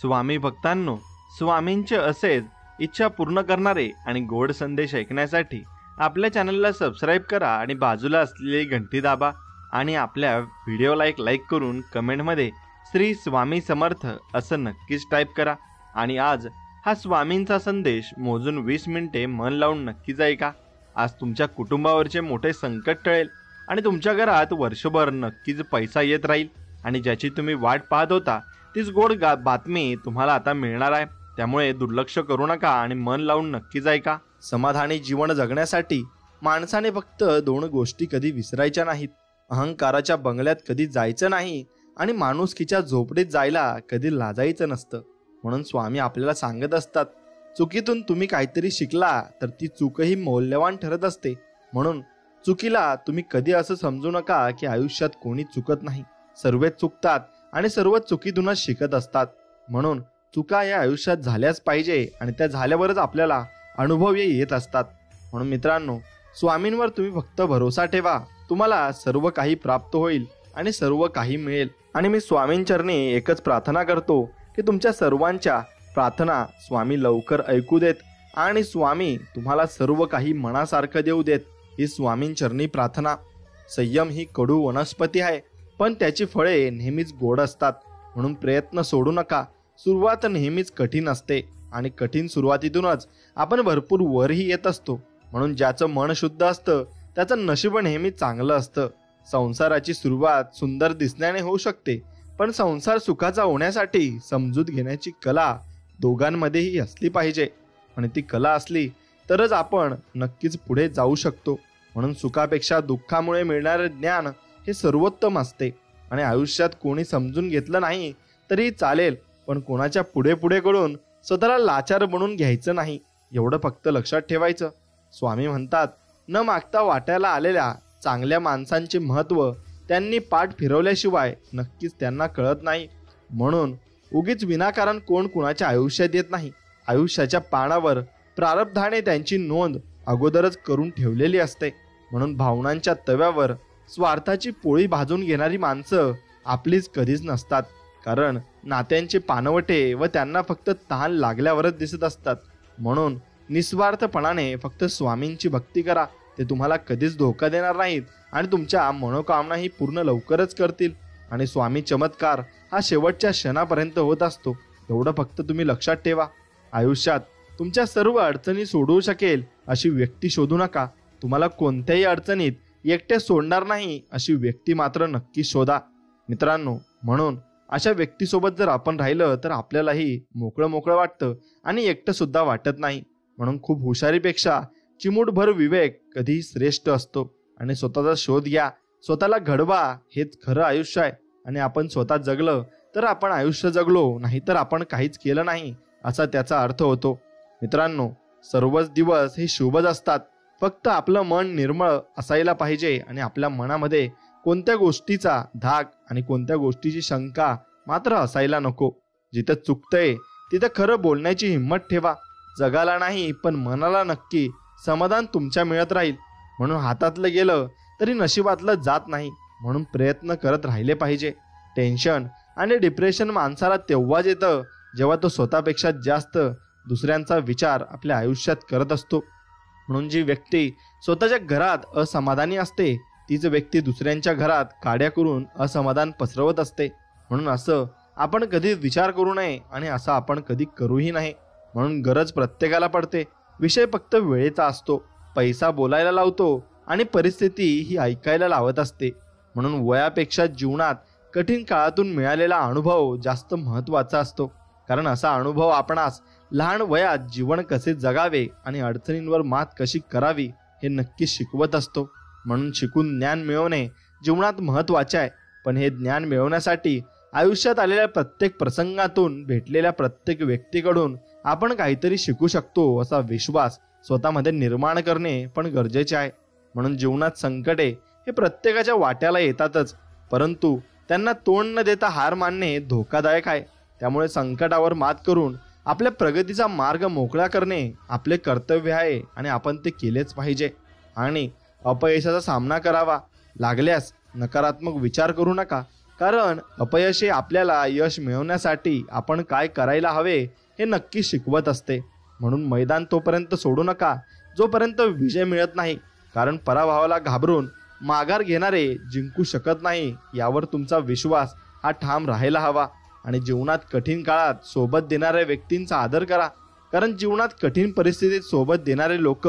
स्वामी भक्तांनो, स्वामींचे असेच इच्छा पूर्ण करणारे आणि गोड संदेश ऐकण्यासाठी आपल्या चॅनलला सबस्क्राईब करा आणि बाजूला असलेली घंटी दाबा आणि आपल्या व्हिडिओला एक लाईक करून कमेंटमध्ये श्री स्वामी समर्थ असं नक्कीच टाईप करा। आणि आज हा स्वामींचा संदेश मोजून 20 मिनिटे मन लावून नक्कीच ऐका। आज तुमच्या कुटुंबावरचे मोठे संकट टळेल आणि तुमच्या घरात वर्षभर नक्कीच पैसा येत राहील आणि ज्याची तुम्ही वाट पाहत होता तीच गोड बातमी तुम्हाला आता मिळणार आहे। त्यामुळे दुर्लक्ष करू नका आणि मन लावून नक्कीच ऐका। समाधानी जीवन जगण्यासाठी माणसाने फक्त 2 गोष्टी कधी विसरायच्या नाहीत। अहंकाराच्या बंगल्यात कधी जायचं नाही आणि माणुसकीच्या झोपडीत जायला कधी लाजायचं नसतं। म्हणून स्वामी आपल्याला सांगत असतात, चुकीतून तुम्ही काहीतरी शिकला तर ती चूकही मौल्यवान ठरत असते। म्हणून चुकीला तुम्ही कधी असं समजू नका की आयुष्यात कोणी चुकत नाही, सर्वच चुकतात आणि सर्व चुकीतूनच शिकत असतात। म्हणून चुका या आयुष्यात झाल्याच पाहिजे आणि त्या झाल्यावरच आपल्याला अनुभव येत असतात। म्हणून मित्रांनो, स्वामींवर तुम्ही फक्त भरोसा ठेवा, तुम्हाला सर्व काही प्राप्त होईल आणि सर्व काही मिळेल। आणि मी स्वामींचरणी एकच प्रार्थना करतो की तुमच्या सर्वांच्या प्रार्थना स्वामी लवकर ऐकू देत आणि स्वामी तुम्हाला सर्व काही मनासारखं देऊ देत, ही स्वामींचरणी प्रार्थना। संयम ही कडू वनस्पती आहे, पण त्याची फळे नेहमीच गोड असतात। म्हणून प्रयत्न सोडू नका। सुरुवात नेहमीच कठीण असते आणि कठीण सुरुवातीतूनच आपण भरपूर वरही येत असतो। म्हणून ज्याचं मन शुद्ध असतं त्याचं नशीब नेहमी चांगलं असतं। संसाराची सुरुवात सुंदर दिसण्याने होऊ शकते, पण संसार सुखाचा होण्यासाठी समजूत घेण्याची कला दोघांमध्येही असली पाहिजे आणि ती कला असली तरच आपण नक्कीच पुढे जाऊ शकतो। म्हणून सुखापेक्षा दुःखामुळे मिळणारे ज्ञान हे सर्वोत्तम असते आणि आयुष्यात कोणी समजून घेतलं नाही तरी चालेल, पण कोणाच्या पुढे पुढे कडून स्वतःला लाचार बनवून घ्यायचं नाही, एवढं फक्त लक्षात ठेवायचं। स्वामी म्हणतात, न मागता वाट्याला आलेल्या चांगल्या माणसांचे महत्त्व त्यांनी पाठ फिरवल्याशिवाय नक्कीच त्यांना कळत नाही। म्हणून उगीच विनाकारण कोण कुणाच्या आयुष्यात येत नाही। आयुष्याच्या पानावर प्रारब्धाने त्यांची नोंद अगोदरच करून ठेवलेली असते। म्हणून भावनांच्या तव्यावर स्वार्थाची पोळी भाजून घेणारी माणसं आपलीच कधीच नसतात, कारण नात्यांचे पानवटे व त्यांना फक्त तहान लागल्यावरच दिसत असतात। म्हणून निस्वार्थपणाने फक्त स्वामींची भक्ती करा, ते तुम्हाला कधीच धोका देणार नाहीत आणि तुमच्या मनोकामनाही पूर्ण लवकरच करतील। आणि स्वामी चमत्कार हा शेवटच्या क्षणापर्यंत होत असतो, एवढं फक्त तुम्ही लक्षात ठेवा। आयुष्यात तुमच्या सर्व अडचणी सोडवू शकेल अशी व्यक्ती शोधू नका, तुम्हाला कोणत्याही अडचणीत एकटे सोडणार नाही अशी व्यक्ती मात्र नक्की शोधा मित्रांनो। म्हणून अशा व्यक्तीसोबत जर आपण राहिलं तर आपल्यालाही मोकळं मोकळं वाटतं आणि एकटं सुद्धा वाटत नाही। म्हणून खूप हुशारीपेक्षा चिमूटभर विवेक कधीही श्रेष्ठ असतो। आणि स्वतःचा शोध घ्या, स्वतःला घडवा, हेच खरं आयुष्य आहे। आणि आपण स्वतः जगलं तर आपण आयुष्य जगलो, नाहीतर आपण काहीच केलं नाही असा त्याचा अर्थ होतो। मित्रांनो, सर्वच दिवस हे शुभच असतात, फक्त आपलं मन निर्मळ असायला पाहिजे आणि आपल्या मनामध्ये कोणत्या गोष्टीचा धाक आणि कोणत्या गोष्टीची शंका मात्र असायला नको। जिथं चुकतंय तिथं खरं बोलण्याची हिंमत ठेवा। जगाला नाही पण मनाला नक्की समाधान तुमच्या मिळत राहील। म्हणून हातातलं गेलं तरी नशिबातलं जात नाही, म्हणून प्रयत्न करत राहिले पाहिजे। टेन्शन आणि डिप्रेशन माणसाला तेव्हाच येतं जेव्हा तो स्वतःपेक्षा जास्त दुसऱ्यांचा विचार आपल्या आयुष्यात करत असतो। म्हणून जी व्यक्ती स्वतःच्या घरात असमाधानी असते तीच व्यक्ती दुसऱ्यांच्या घरात काड्या करून असमाधान पसरवत असते। म्हणून असं आपण कधी विचार करू नये आणि असं आपण कधी करूही नाही। म्हणून गरज प्रत्येकाला पडते, विषय फक्त वेळेचा असतो। पैसा बोलायला लावतो आणि परिस्थिती ही ऐकायला लावत असते। म्हणून वयापेक्षा जीवनात कठीण काळातून मिळालेला अनुभव जास्त महत्त्वाचा असतो, कारण असा अनुभव आपणास लहान वयात जीवन कसे जगावे आणि अडचणींवर मात कशी करावी हे नक्की शिकवत असतो। म्हणून शिकून ज्ञान मिळवणे जीवनात महत्त्वाचे आहे, पण हे ज्ञान मिळवण्यासाठी आयुष्यात आलेल्या प्रत्येक प्रसंगातून भेटलेल्या प्रत्येक व्यक्तीकडून आपण काहीतरी शिकू शकतो असा विश्वास स्वतःमध्ये निर्माण करणे पण गरजेचे आहे। म्हणून जीवनात संकटे हे प्रत्येकाच्या वाट्याला येतातच, परंतु त्यांना तोंड न देता हार मानणे धोकादायक आहे। त्यामुळे संकटावर मात करून आपल्या प्रगतीचा मार्ग मोकळा करणे आपले कर्तव्य आहे आणि आपण ते केलेच पाहिजे। आणि अपयशाचा सामना करावा लागल्यास नकारात्मक विचार करू नका, कारण अपयश हे आपल्याला यश मिळवण्यासाठी आपण काय करायला हवे हे नक्की शिकवत असते. म्हणून मैदान तोपर्यंत सोडू नका जोपर्यंत विजय मिळत नाही, कारण पराभवाला घाबरून माघार घेणारे जिंकू शकत नाही यावर तुमचा विश्वास हा ठाम राहायला हवा. आणि जीवनात कठीण काळात सोबत देणाऱ्या व्यक्तींचा आदर करा, कारण जीवनात कठीण परिस्थितीत सोबत देणारे लोक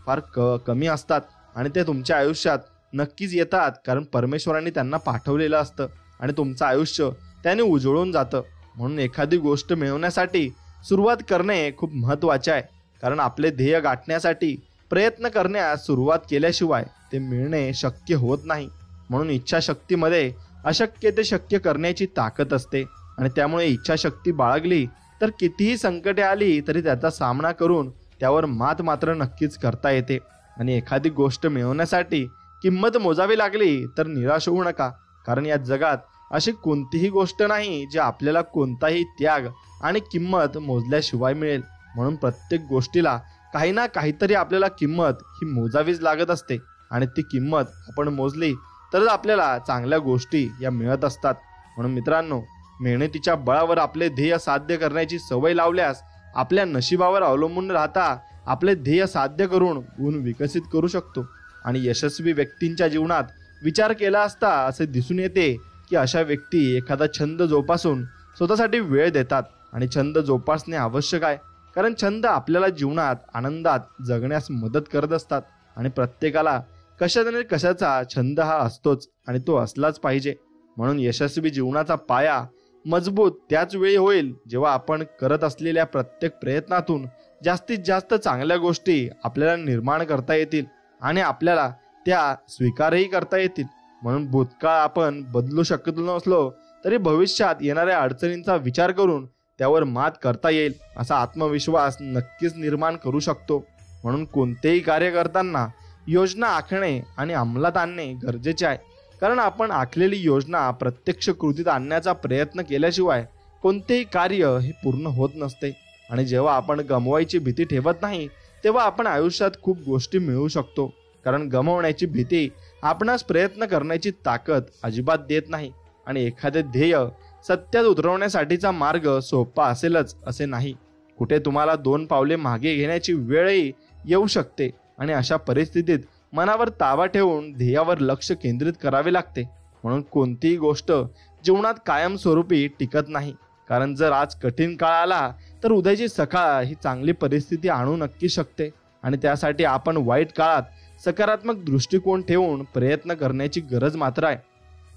फार कमी असतात आणि ते तुमच्या आयुष्यात नक्कीच येतात, कारण परमेश्वरांनी त्यांना पाठवलेलं असतं आणि तुमचं आयुष्य त्याने उजळून जातं. म्हणून एखादी गोष्ट मिळवण्यासाठी सुरुवात करणे खूप महत्त्वाचे आहे, कारण आपले ध्येय गाठण्यासाठी प्रयत्न करण्यास सुरुवात केल्याशिवाय ते मिळणे शक्य होत नाही. म्हणून इच्छाशक्तीमध्ये अशक्य ते शक्य करण्याची ताकद असते आणि त्यामुळे इच्छाशक्ती बाळगली तर कितीही संकटे आली तरी त्याचा सामना करून त्यावर मात मात्र नक्कीच करता येते. आणि एखादी गोष्ट मिळवण्यासाठी किंमत मोजावी लागली तर निराश होऊ नका, कारण या जगात अशी कोणतीही गोष्ट नाही जी आपल्याला कोणताही त्याग आणि किंमत मोजल्याशिवाय मिळेल. म्हणून प्रत्येक गोष्टीला काही ना काहीतरी आपल्याला किंमत ही मोजावीच लागत असते आणि ती किंमत आपण मोजली तरच आपल्याला चांगल्या गोष्टी या मिळत असतात. म्हणून मित्रांनो, मेहनतीच्या बळावर आपले ध्येय साध्य करण्याची सवय लावल्यास आपल्या नशिबावर अवलंबून राहता आपले ध्येय साध्य करून गुण विकसित करू शकतो. आणि यशस्वी व्यक्तींच्या जीवनात विचार केला असता असे दिसून येते की अशा व्यक्ती एखादा छंद जोपासून स्वतःसाठी वेळ देतात. आणि छंद जोपासणे आवश्यक आहे, कारण छंद आपल्याला जीवनात आनंदात जगण्यास मदत करत असतात. आणि प्रत्येकाला कशाचा ना कशाचा छंद हा असतोच आणि तो असलाच पाहिजे. म्हणून यशस्वी जीवनाचा पाया मजबूत त्याच वेळी होईल जेव्हा आपण करत असलेल्या प्रत्येक प्रयत्नातून जास्तीत जास्त चांगल्या गोष्टी आपल्याला निर्माण करता येतील आणि आपल्याला त्या स्वीकारही करता येतील. म्हणून भूतकाळ आपण बदलू शकत नसलो तरी भविष्यात येणाऱ्या अडचणींचा विचार करून त्यावर मात करता येईल असा आत्मविश्वास नक्कीच निर्माण करू शकतो. म्हणून कोणतेही कार्य करताना योजना आखणे आणि अंमलात आणणे गरजेचे आहे, कारण आपण आखलेली योजना प्रत्यक्ष कृतीत आणण्याचा प्रयत्न केल्याशिवाय कोणतेही कार्य हे पूर्ण होत नसते. आणि जेव्हा आपण गमवायची भीती ठेवत नाही तेव्हा आपण आयुष्यात खूप गोष्टी मिळवू शकतो, कारण गमावण्याची भीती आपणास प्रयत्न करण्याची ताकद अजिबात देत नाही. आणि एखादे ध्येय सत्यात उतरवण्यासाठीचा मार्ग सोपा असेलच असे नाही. कुठे तुम्हाला 2 पावले मागे घेण्याची वेळही येऊ शकते आणि अशा परिस्थितीत मनावर ताबा ठेवून ध्येयावर लक्ष केंद्रित करावे लागते. म्हणून कोणतीही गोष्ट जीवनात कायमस्वरूपी टिकत नाही, कारण जर आज कठीण काळ आला तर उद्याची सकाळ ही चांगली परिस्थिती आणू नक्की शकते. आणि त्यासाठी आपण वाईट काळात सकारात्मक दृष्टिकोन ठेवून प्रयत्न करण्याची गरज मात्र आहे.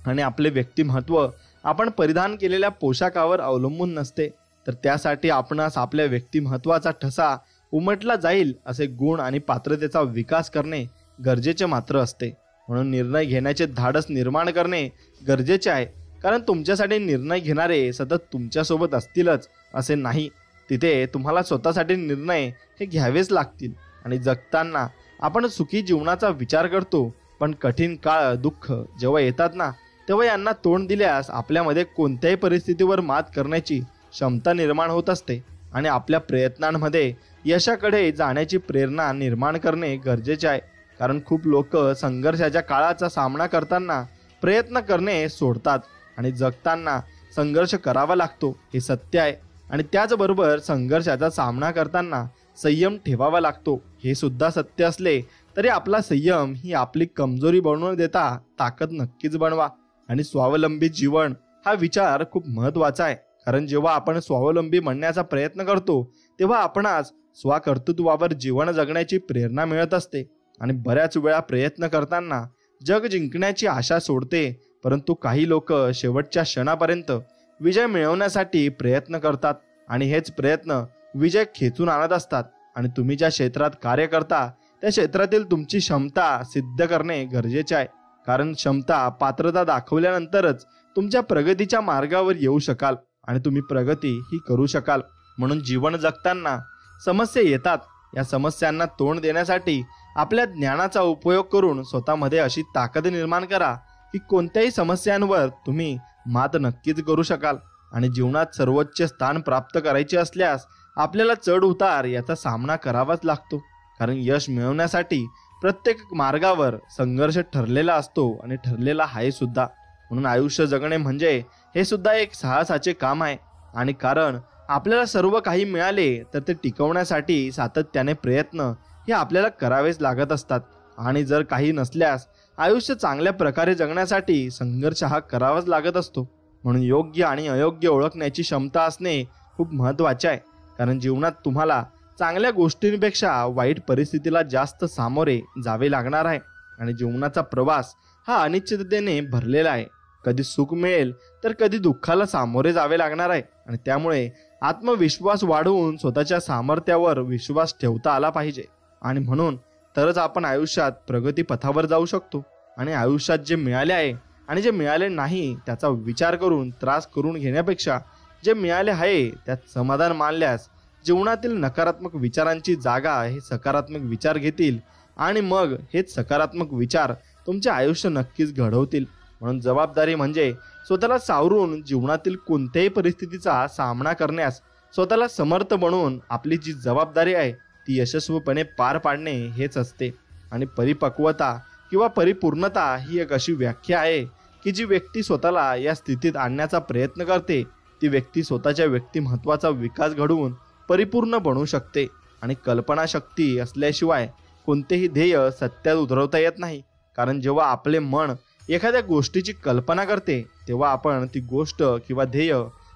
आणि आपले व्यक्तिमत्व आपण परिधान केलेल्या पोशाखावर अवलंबून नसते, तर त्यासाठी आपणास आपल्या व्यक्तिमत्वाचा ठसा उमटला जाईल असे गुण आणि पात्रतेचा विकास करणे गरजेचे मात्र असते. म्हणून निर्णय घेण्याचे धाडस निर्माण करणे गरजेचे आहे, कारण तुमच्यासाठी निर्णय घेणारे सतत तुमच्यासोबत असतीलच असे नाही. तिथे तुम्हाला स्वतःसाठी निर्णय हे घ्यावेच लागतील. आणि जगताना आपण सुखी जीवनाचा विचार करतो, पण कठीण काळ दुःख जेव्हा येतात ना तेव्हा यांना तोंड दिल्यास आपल्यामध्ये कोणत्याही परिस्थितीवर मात करण्याची क्षमता निर्माण होत असते. आणि आपल्या प्रयत्नांमध्ये यशाकडे जाण्याची प्रेरणा निर्माण करणे गरजेचे आहे, कारण खूप लोक संघर्षाच्या काळाचा सामना करताना प्रयत्न करणे सोडतात. आणि जगताना संघर्ष करावा लागतो हे सत्य आहे, आणि त्याचबरोबर संघर्षाचा सामना करताना संयम ठेवावा लागतो हे सुद्धा सत्य असले तरी आपला संयम ही आपली कमजोरी बनवून देता ताकद नक्कीच बनवा. आणि स्वावलंबी जीवन हा विचार खूप महत्त्वाचा आहे, कारण जेव्हा आपण स्वावलंबी बनण्याचा प्रयत्न करतो तेव्हा आपणास स्वकर्तृत्वावर जीवन जगण्याची प्रेरणा मिळत असते. आणि बऱ्याच वेळा प्रयत्न करताना जग जिंकण्याची आशा सोडते, परंतु काही लोक शेवटच्या क्षणापर्यंत विजय मिळवण्यासाठी प्रयत्न करतात आणि हेच प्रयत्न विजय खेचून आणत असतात. आणि तुम्ही ज्या क्षेत्रात कार्य करता त्या क्षेत्रातील तुमची क्षमता सिद्ध करणे गरजेचे आहे, कारण क्षमता पात्रता दाखवल्यानंतरच तुमच्या प्रगतीच्या मार्गावर येऊ शकाल आणि तुम्ही प्रगती ही करू शकाल. म्हणून जीवन जगताना समस्या येतात, या समस्यांना तोंड देण्यासाठी आपल्या ज्ञानाचा उपयोग करून स्वतःमध्ये अशी ताकद निर्माण करा की कोणत्याही समस्यांवर तुम्ही मात नक्कीच करू शकाल. आणि जीवनात सर्वोच्च स्थान प्राप्त करायचे असल्यास आपल्याला चढ उतार याचा सामना करावाच लागतो, कारण यश मिळवण्यासाठी प्रत्येक मार्गावर संघर्ष ठरलेला असतो आणि ठरलेला आहे सुद्धा. म्हणून आयुष्य जगणे म्हणजे हे सुद्धा एक साहसाचे काम आहे. आणि कारण आपल्याला सर्व काही मिळाले तर ते टिकवण्यासाठी सातत्याने प्रयत्न हे आपल्याला करावेच लागत असतात. आणि जर काही नसल्यास आयुष्य चांगल्या प्रकारे जगण्यासाठी संघर्ष हा करावाच लागत असतो. म्हणून योग्य आणि अयोग्य ओळखण्याची क्षमता असणे खूप महत्त्वाचे आहे. कारण जीवनात तुम्हाला चांगल्या गोष्टींपेक्षा वाईट परिस्थितीला जास्त सामोरे जावे लागणार आहे. आणि जीवनाचा प्रवास हा अनिश्चिततेने भरलेला आहे. कधी सुख मिळेल तर कधी दुःखाला सामोरे जावे लागणार आहे. आणि त्यामुळे आत्मविश्वास वाढवून स्वतःच्या सामर्थ्यावर विश्वास ठेवता आला पाहिजे. आणि म्हणून तरच आपण आयुष्यात प्रगती पथावर जाऊ शकतो. आणि आयुष्यात जे मिळाले आहे आणि जे मिळाले नाही त्याचा विचार करून त्रास करून घेण्यापेक्षा जे मिळाले आहे त्यात समाधान मानल्यास जीवनातील नकारात्मक विचारांची जागा हे सकारात्मक विचार घेतील. आणि मग हेच सकारात्मक विचार तुमचे आयुष्य नक्कीच घडवतील. म्हणून जबाबदारी म्हणजे स्वतःला सावरून जीवनातील कोणत्याही परिस्थितीचा सामना करण्यास स्वतःला समर्थ बनवून आपली जी जबाबदारी आहे ती यशस्वीपणे पार पाडणे हेच असते. आणि परिपक्वता किंवा परिपूर्णता ही एक अशी व्याख्या आहे की जी व्यक्ती स्वतःला या स्थितीत आणण्याचा प्रयत्न करते ती व्यक्ती स्वतःच्या व्यक्तिमत्वाचा विकास घडवून परिपूर्ण बनू शकते. आणि कल्पनाशक्ती असल्याशिवाय कोणतेही ध्येय सत्यात उतरवता येत नाही. कारण जेव्हा आपले मन एखाद्या गोष्टीची कल्पना करते तेव्हा आपण ती गोष्ट किंवा ध्येय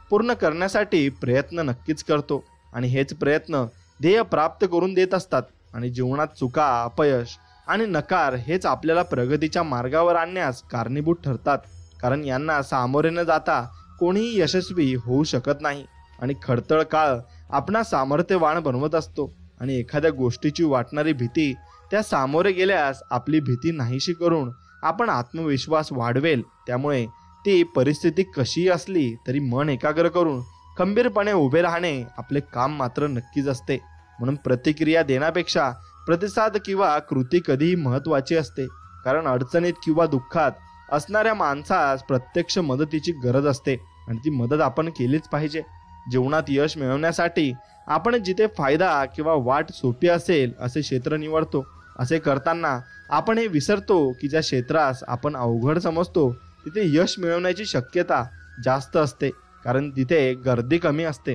पूर्ण करण्यासाठी प्रयत्न नक्कीच करतो. आणि हेच प्रयत्न ध्येय प्राप्त करून देत असतात. आणि जीवनात चुका, अपयश आणि नकार हेच आपल्याला प्रगतीच्या मार्गावर आणण्यास कारणीभूत ठरतात. कारण यांना सामोरे न जाता कोणीही यशस्वी होऊ शकत नाही. आणि खडतळ काळ आपणास सामर्थ्यवान बनवत असतो. आणि एखाद्या गोष्टीची वाटणारी भीती त्या सामोरे गेल्यास आपली भीती नाहीशी करून आपण आत्मविश्वास वाढवेल. त्यामुळे ती परिस्थिती कशीही असली तरी मन एकाग्र करून खंबीरपणे उभे राहणे आपले काम मात्र नक्कीच असते. म्हणून प्रतिक्रिया देण्यापेक्षा प्रतिसाद किंवा कृती कधीही महत्त्वाची असते. कारण अडचणीत किंवा दुःखात असणाऱ्या माणसास प्रत्यक्ष मदतीची गरज असते आणि ती मदत आपण केलीच पाहिजे. जीवनात यश मिळवण्यासाठी आपण जिथे फायदा किंवा वाट सोपी असेल असे क्षेत्र निवडतो. असे करताना आपण हे विसरतो की ज्या क्षेत्रास आपण अवघड समजतो तिथे यश मिळवण्याची शक्यता जास्त असते. कारण तिथे गर्दी कमी असते.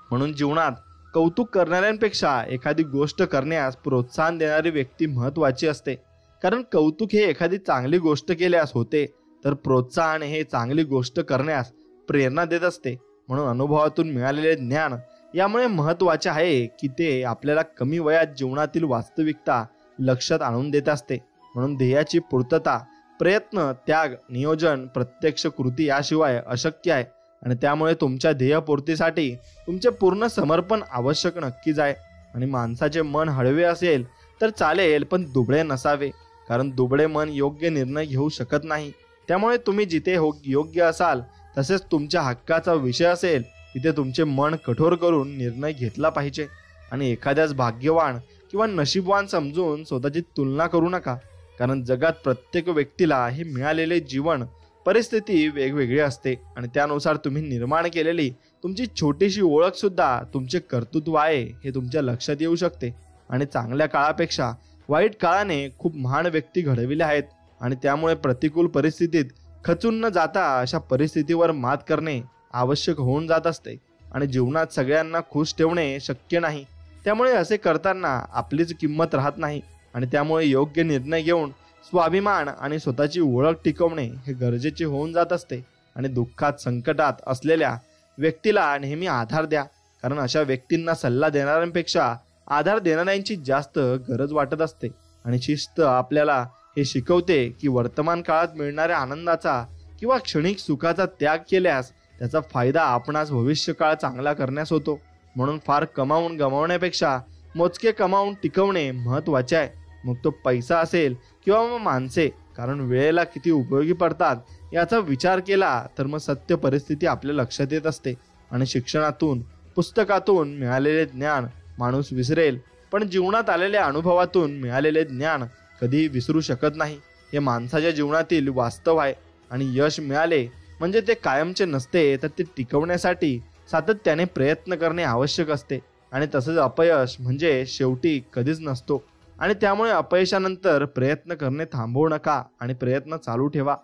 म्हणून जीवनात कौतुक करणाऱ्यांपेक्षा एखादी गोष्ट करण्यास प्रोत्साहन देणारी व्यक्ती महत्त्वाची असते. कारण कौतुक हे एखादी चांगली गोष्ट केल्यास होते तर प्रोत्साहन हे चांगली गोष्ट करण्यास प्रेरणा देत असते. म्हणून अनुभवातून मिळालेले ज्ञान यामुळे महत्त्वाचे आहे की ते आपल्याला कमी वयात जीवनातील वास्तविकता लक्षात आणून देत असते. म्हणून ध्येयाची पूर्तता प्रयत्न, त्याग, नियोजन, प्रत्यक्ष कृती याशिवाय अशक्य आहे. आणि त्यामुळे तुमच्या ध्येयपूर्तीसाठी तुमचे पूर्ण समर्पण आवश्यक नक्कीच आहे. आणि माणसाचे मन हळवे असेल तर चालेल पण दुबळे नसावे. कारण दुबळे मन योग्य निर्णय घेऊ शकत नाही. त्यामुळे तुम्ही जिथे योग्य असाल तसेच तुमच्या हक्काचा विषय असेल तिथे तुमचे मन कठोर करून निर्णय घेतला पाहिजे. आणि एखाद्यास भाग्यवान किंवा नशीबवान समजून स्वतःची तुलना करू नका. कारण जगात प्रत्येक व्यक्तीला हे मिळालेले जीवन परिस्थिती वेगवेगळी असते. आणि त्यानुसार तुम्ही निर्माण केलेली तुमची छोटीशी ओळख सुद्धा तुमचे कर्तृत्व आहे हे तुमच्या लक्षात येऊ शकते. आणि चांगल्या काळापेक्षा वाईट काळाने खूप महान व्यक्ती घडविल्या आहेत. आणि त्यामुळे प्रतिकूल परिस्थितीत खचून न जाता अशा परिस्थितीवर मात करणे आवश्यक होऊन जात असते. आणि जीवनात सगळ्यांना खुश ठेवणे शक्य नाही. त्यामुळे असे करताना आपलीच किंमत राहत नाही. आणि त्यामुळे योग्य निर्णय घेऊन स्वाभिमान आणि स्वतःची ओळख टिकवणे हे गरजेचे होऊन जात असते. आणि दुःखात, संकटात असलेल्या व्यक्तीला नेहमी आधार द्या. कारण अशा व्यक्तींना सल्ला देणाऱ्यांपेक्षा आधार देणाऱ्यांची जास्त गरज वाटत असते. आणि शिस्त आपल्याला हे शिकवते की वर्तमान काळात मिळणाऱ्या आनंदाचा किंवा क्षणिक सुखाचा त्याग केल्यास त्याचा फायदा आपणास भविष्यकाळ चांगला करण्यास होतो. म्हणून फार कमावून गमावण्यापेक्षा मोजके कमावून टिकवणे महत्त्वाचे आहे. मग तो पैसा असेल किंवा मग माणसे. कारण वेळेला किती उपयोगी पडतात याचा विचार केला तर मग सत्य परिस्थिती आपल्या लक्षात येत असते. आणि शिक्षणातून, पुस्तकातून मिळालेले ज्ञान माणूस विसरेल पण जीवनात आलेल्या अनुभवातून मिळालेले ज्ञान कधीही विसरू शकत नाही. हे माणसाच्या जीवनातील वास्तव आहे. आणि यश मिळाले म्हणजे ते कायमचे नसते तर ते टिकवण्यासाठी सातत्याने प्रयत्न करणे आवश्यक असते. आणि तसंच अपयश म्हणजे शेवटी कधीच नसतो. आणि त्यामुळे अपयशानंतर प्रयत्न करणे थांबवू नका आणि प्रयत्न चालू ठेवा.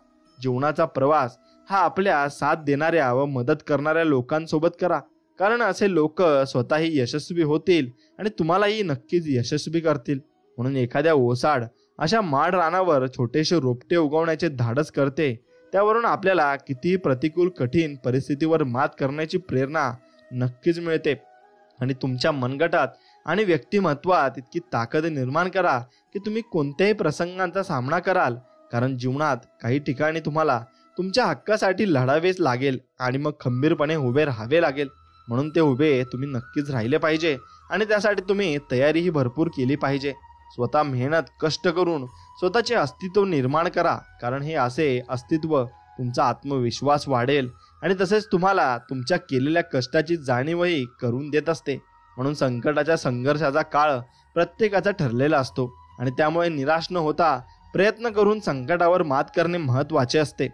जीवनाचा प्रवास हा आपल्या साथ देणाऱ्या व मदत करणाऱ्या लोकांसोबत करा, कारण असे लोक स्वतःही यशस्वी होतील आणि तुम्हालाही नक्कीच यशस्वी करतील. म्हणून एखाद्या ओसाड अशा माड रानावर छोटेसे रोपटे उगवण्याचे धाडस करते, त्यावरून आपल्याला कितीही प्रतिकूल कठीण परिस्थितीवर मात करण्याची प्रेरणा नक्कीच मिळते. आणि तुमच्या मनगटात आणि व्यक्तिमत्वात इतकी ताकद निर्माण करा की तुम्ही कोणत्याही प्रसंगांचा सामना कराल, कारण जीवनात काही ठिकाणी तुम्हाला तुमच्या हक्कासाठी लढावेच लागेल आणि मग खंबीरपणे उभे राहावे लागेल. म्हणून ते उभे तुम्ही नक्कीच राहिले पाहिजे आणि त्यासाठी तुम्ही तयारीही भरपूर केली पाहिजे. स्वतः मेहनत कष्ट करून स्वतःचे अस्तित्व निर्माण करा, कारण हे असे अस्तित्व तुमचा आत्मविश्वास वाढेल आणि तसेच तुम्हाला तुमच्या केलेल्या कष्टाची जाणीवही करून देत असते. म्हणून संकटाच्या संघर्षाचा काळ प्रत्येकाचा ठरलेला असतो आणि त्यामुळे निराश न होता प्रयत्न करून संकटावर मात करणे महत्त्वाचे असते.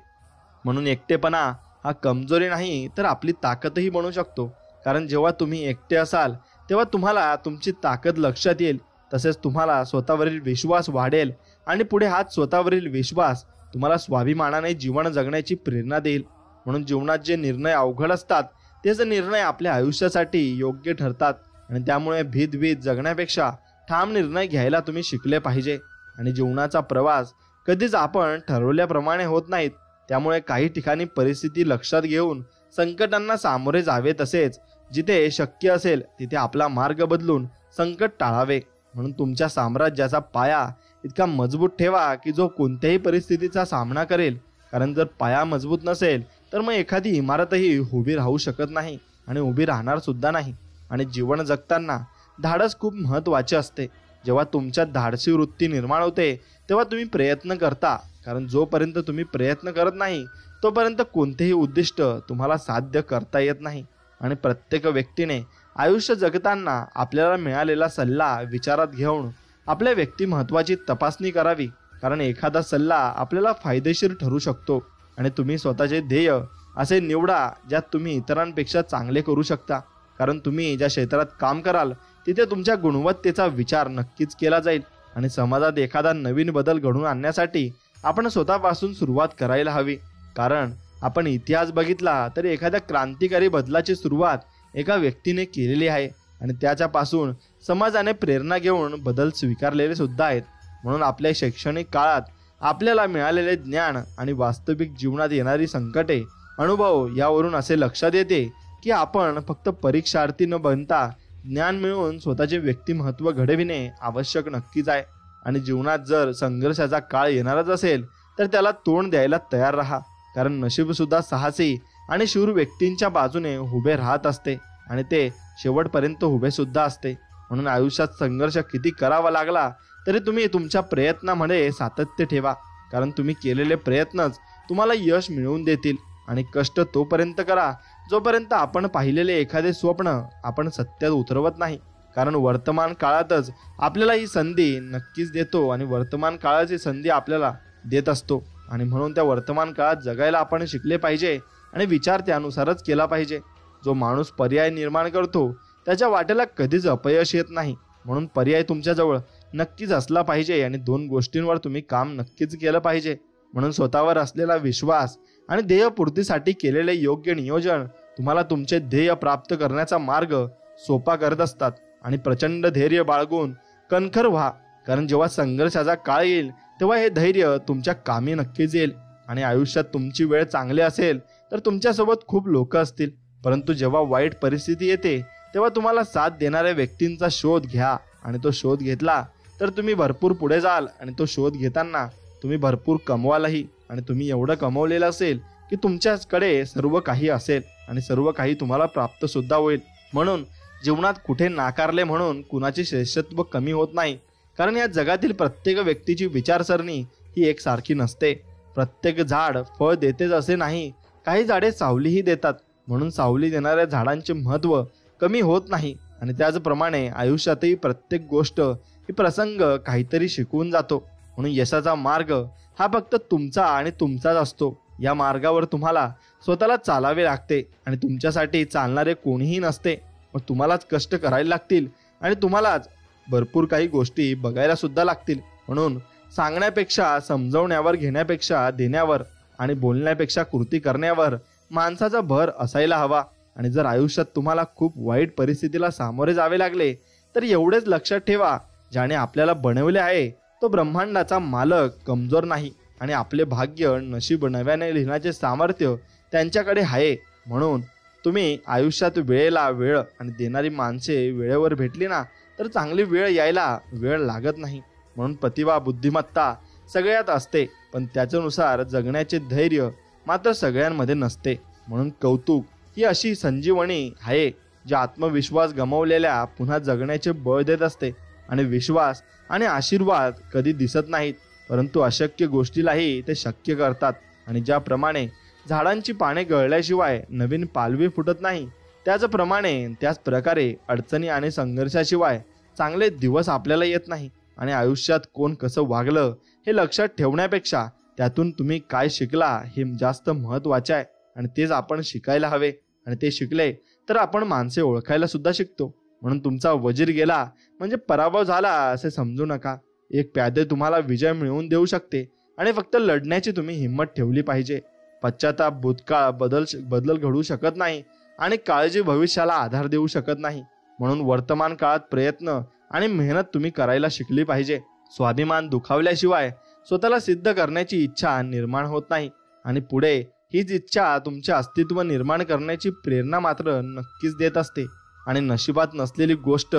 म्हणून एकटेपणा हा कमजोरी नाही तर आपली ताकदही बनू शकतो, कारण जेव्हा तुम्ही एकटे असाल तेव्हा तुम्हाला तुमची ताकद लक्षात येईल, तसेच तुम्हाला स्वतःवरील विश्वास वाढेल आणि पुढे हाच स्वतःवरील विश्वास तुम्हाला स्वाभिमानाने जीवन जगण्याची प्रेरणा देईल. म्हणून जीवनात जे निर्णय अवघड असतात तेच निर्णय आपल्या आयुष्यासाठी योग्य ठरतात आणि त्यामुळे भीत जगण्यापेक्षा ठाम निर्णय घ्यायला तुम्ही शिकले पाहिजे. आणि जीवनाचा प्रवास कधीच आपण ठरवल्याप्रमाणे होत नाहीत, त्यामुळे काही ठिकाणी परिस्थिती लक्षात घेऊन संकटांना सामोरे जावे, तसेच जिथे शक्य असेल तिथे आपला मार्ग बदलून संकट टाळावे. म्हणून तुमच्या साम्राज्याचा पाया इतका मजबूत ठेवा की जो कोणत्याही परिस्थितीचा सामना करेल, कारण जर पाया मजबूत नसेल तर मग एखादी इमारतही उभी राहू शकत नाही आणि उभी राहणार सुद्धा नाही. आणि जीवन जगताना धाडस खूप महत्त्वाचे असते. जेव्हा तुमच्यात धाडसी वृत्ती निर्माण होते तेव्हा तुम्ही प्रयत्न करता, कारण जोपर्यंत तुम्ही प्रयत्न करत नाही तोपर्यंत कोणतेही उद्दिष्ट तुम्हाला साध्य करता येत नाही. आणि प्रत्येक व्यक्तीने आयुष्य जगताना आपल्याला मिळालेला सल्ला विचारात घेऊन आपल्या व्यक्तिमत्त्वाची तपासणी करावी, कारण एखादा सल्ला आपल्याला फायदेशीर ठरू शकतो. आणि तुम्ही स्वतःचे ध्येय असे निवडा ज्यात तुम्ही इतरांपेक्षा चांगले करू शकता, कारण तुम्ही ज्या क्षेत्रात काम कराल तिथे तुमच्या गुणवत्तेचा विचार नक्कीच केला जाईल. आणि समाजात एखादा नवीन बदल घडवून आणण्यासाठी आपण स्वतःपासून सुरुवात करायला हवी, कारण आपण इतिहास बघितला तर एखाद्या क्रांतिकारी बदलाची सुरुवात एका व्यक्तीने केलेली आहे आणि त्याच्यापासून समाजाने प्रेरणा घेऊन बदल स्वीकारलेले सुद्धा आहेत. म्हणून आपल्या शैक्षणिक काळात आपल्याला मिळालेले ज्ञान आणि वास्तविक जीवनात येणारी संकटे अनुभव यावरून असे लक्षात येते की आपण फक्त परीक्षार्थी न बनता ज्ञान मिळवून स्वतःचे व्यक्तिमत्व घडविणे आवश्यक नक्कीच आहे. आणि जीवनात जर संघर्षाचा काळ येणारच असेल तर त्याला तोंड द्यायला तयार राहा, कारण नशीब सुद्धा साहसी आणि शूर व्यक्तींच्या बाजूने उभे राहत असते आणि ते शेवटपर्यंत उभे सुद्धा असते. म्हणून आयुष्यात संघर्ष किती करावा लागला तरी तुम्ही तुमच्या प्रयत्नामध्ये सातत्य ठेवा, कारण तुम्ही केलेले प्रयत्नच तुम्हाला यश मिळवून देतील. आणि कष्ट तोपर्यंत करा जोपर्यंत आपण पाहिलेले एखादे स्वप्न आपण सत्यात उतरवत नाही, कारण वर्तमान काळातच आपल्याला ही संधी नक्कीच देतो आणि वर्तमान काळाची संधी आपल्याला देत असतो. आणि म्हणून त्या वर्तमान काळात जगायला आपण शिकले पाहिजे आणि विचार त्यानुसारच केला पाहिजे. जो माणूस पर्याय निर्माण करतो त्याच्या वाटेला कधीच अपयश येत नाही. म्हणून पर्याय तुमच्याजवळ नक्कीच असला पाहिजे आणि दोन गोष्टींवर तुम्ही काम नक्कीच केलं पाहिजे. म्हणून स्वतःवर असलेला विश्वास आणि ध्येयपूर्तीसाठी केलेले योग्य नियोजन तुम्हाला तुमचे ध्येय प्राप्त करण्याचा मार्ग सोपा करत असतात. आणि प्रचंड धैर्य बाळगून कणखर व्हा, कारण जेव्हा संघर्षाचा काळ येईल तेव्हा हे धैर्य तुमच्या कामी नक्कीच येईल. आणि आयुष्यात तुमची वेळ चांगली असेल तर तुमच्यासोबत खूप लोक असतील, परंतु जेव्हा वाईट परिस्थिती येते तेव्हा तुम्हाला साथ देणाऱ्या व्यक्तींचा शोध घ्या. आणि तो शोध घेतला तर तुम्ही भरपूर पुढे जाल आणि तो शोध घेताना तुम्ही भरपूर कमवालही. आणि तुम्ही एवढं कमवलेलं असेल की तुमच्याकडे सर्व काही असेल आणि सर्व काही तुम्हाला प्राप्त सुद्धा होईल. म्हणून जीवनात कुठे नाकारले म्हणून कुणाचे श्रेष्ठत्व कमी होत नाही, कारण या जगातील प्रत्येक व्यक्तीची विचारसरणी ही एकसारखी नसते. प्रत्येक झाड फळ देतेच असे नाही, काही झाडे सावलीही देतात. म्हणून सावली देणाऱ्या झाडांचे महत्त्व कमी होत नाही. आणि त्याचप्रमाणे आयुष्यातही प्रत्येक गोष्ट ही प्रसंग काहीतरी शिकवून जातो. म्हणून यशाचा मार्ग हा फक्त तुमचा आणि तुमचाच असतो. या मार्गावर तुम्हाला स्वतःला चालावे लागते आणि तुमच्यासाठी चालणारे कोणीही नसते. मग तुम्हालाच कष्ट करायला लागतील आणि तुम्हालाच भरपूर काही गोष्टी बघायला सुद्धा लागतील. म्हणून सांगण्यापेक्षा समजवण्यावर घेण्यापेक्षा देण्यावर आणि बोलण्यापेक्षा कृती करण्यावर माणसाचा भर असायला हवा. आणि जर आयुष्यात तुम्हाला खूप वाईट परिस्थितीला सामोरे जावे लागले तर एवढेच लक्षात ठेवा, ज्याने आपल्याला बनवले आहे तो ब्रह्मांडाचा मालक कमजोर नाही आणि आपले भाग्य नशीब नव्याने लिहिण्याचे सामर्थ्य त्यांच्याकडे आहे. म्हणून तुम्ही आयुष्यात वेळेला वेळ आणि देणारी माणसे वेळेवर भेटली ना तर चांगली वेळ यायला वेळ लागत नाही. म्हणून प्रतिभा बुद्धिमत्ता सगळ्यात असते, पण त्याच्यानुसार जगण्याचे धैर्य मात्र सगळ्यांमध्ये नसते. म्हणून कौतुक ही अशी संजीवनी आहे जी आत्मविश्वास गमावलेल्या पुन्हा जगण्याचे बळ देत असते. आणि विश्वास आणि आशीर्वाद कधी दिसत नाहीत, परंतु अशक्य गोष्टीलाही ते शक्य करतात. आणि ज्याप्रमाणे झाडांची पाने गळल्याशिवाय नवीन पालवी फुटत नाही, त्याच प्रकारे अडचणी आणि संघर्षाशिवाय चांगले दिवस आपल्याला येत नाही. आणि आयुष्यात कोण कसं वागलं हे लक्षात ठेवण्यापेक्षा त्यातून तुम्ही काय शिकला हे जास्त महत्त्वाचे आहे. आणि तेच आपण शिकायला हवे. आणि ते शिकले तर आपण माणसे ओळखायला सुद्धा शिकतो. म्हणून तुमचा वजीर गेला म्हणजे पराभव झाला असे समजू नका. एक प्यादे तुम्हाला विजय मिळवून देऊ शकते आणि फक्त लढण्याची तुम्ही हिंमत ठेवली पाहिजे. पश्चाताप भूतकाळ बदल घडवू शकत नाही आणि काळजी भविष्याला आधार देऊ शकत नाही. म्हणून वर्तमान काळात प्रयत्न आणि मेहनत तुम्ही करायला शिकली पाहिजे. स्वाभिमान दुखावल्याशिवाय स्वतःला सिद्ध करण्याची इच्छा निर्माण होत नाही. आणि पुढे हीच इच्छा तुमचे अस्तित्व निर्माण करण्याची प्रेरणा मात्र नक्कीच देत असते. आणि नशिबात नसलेली गोष्ट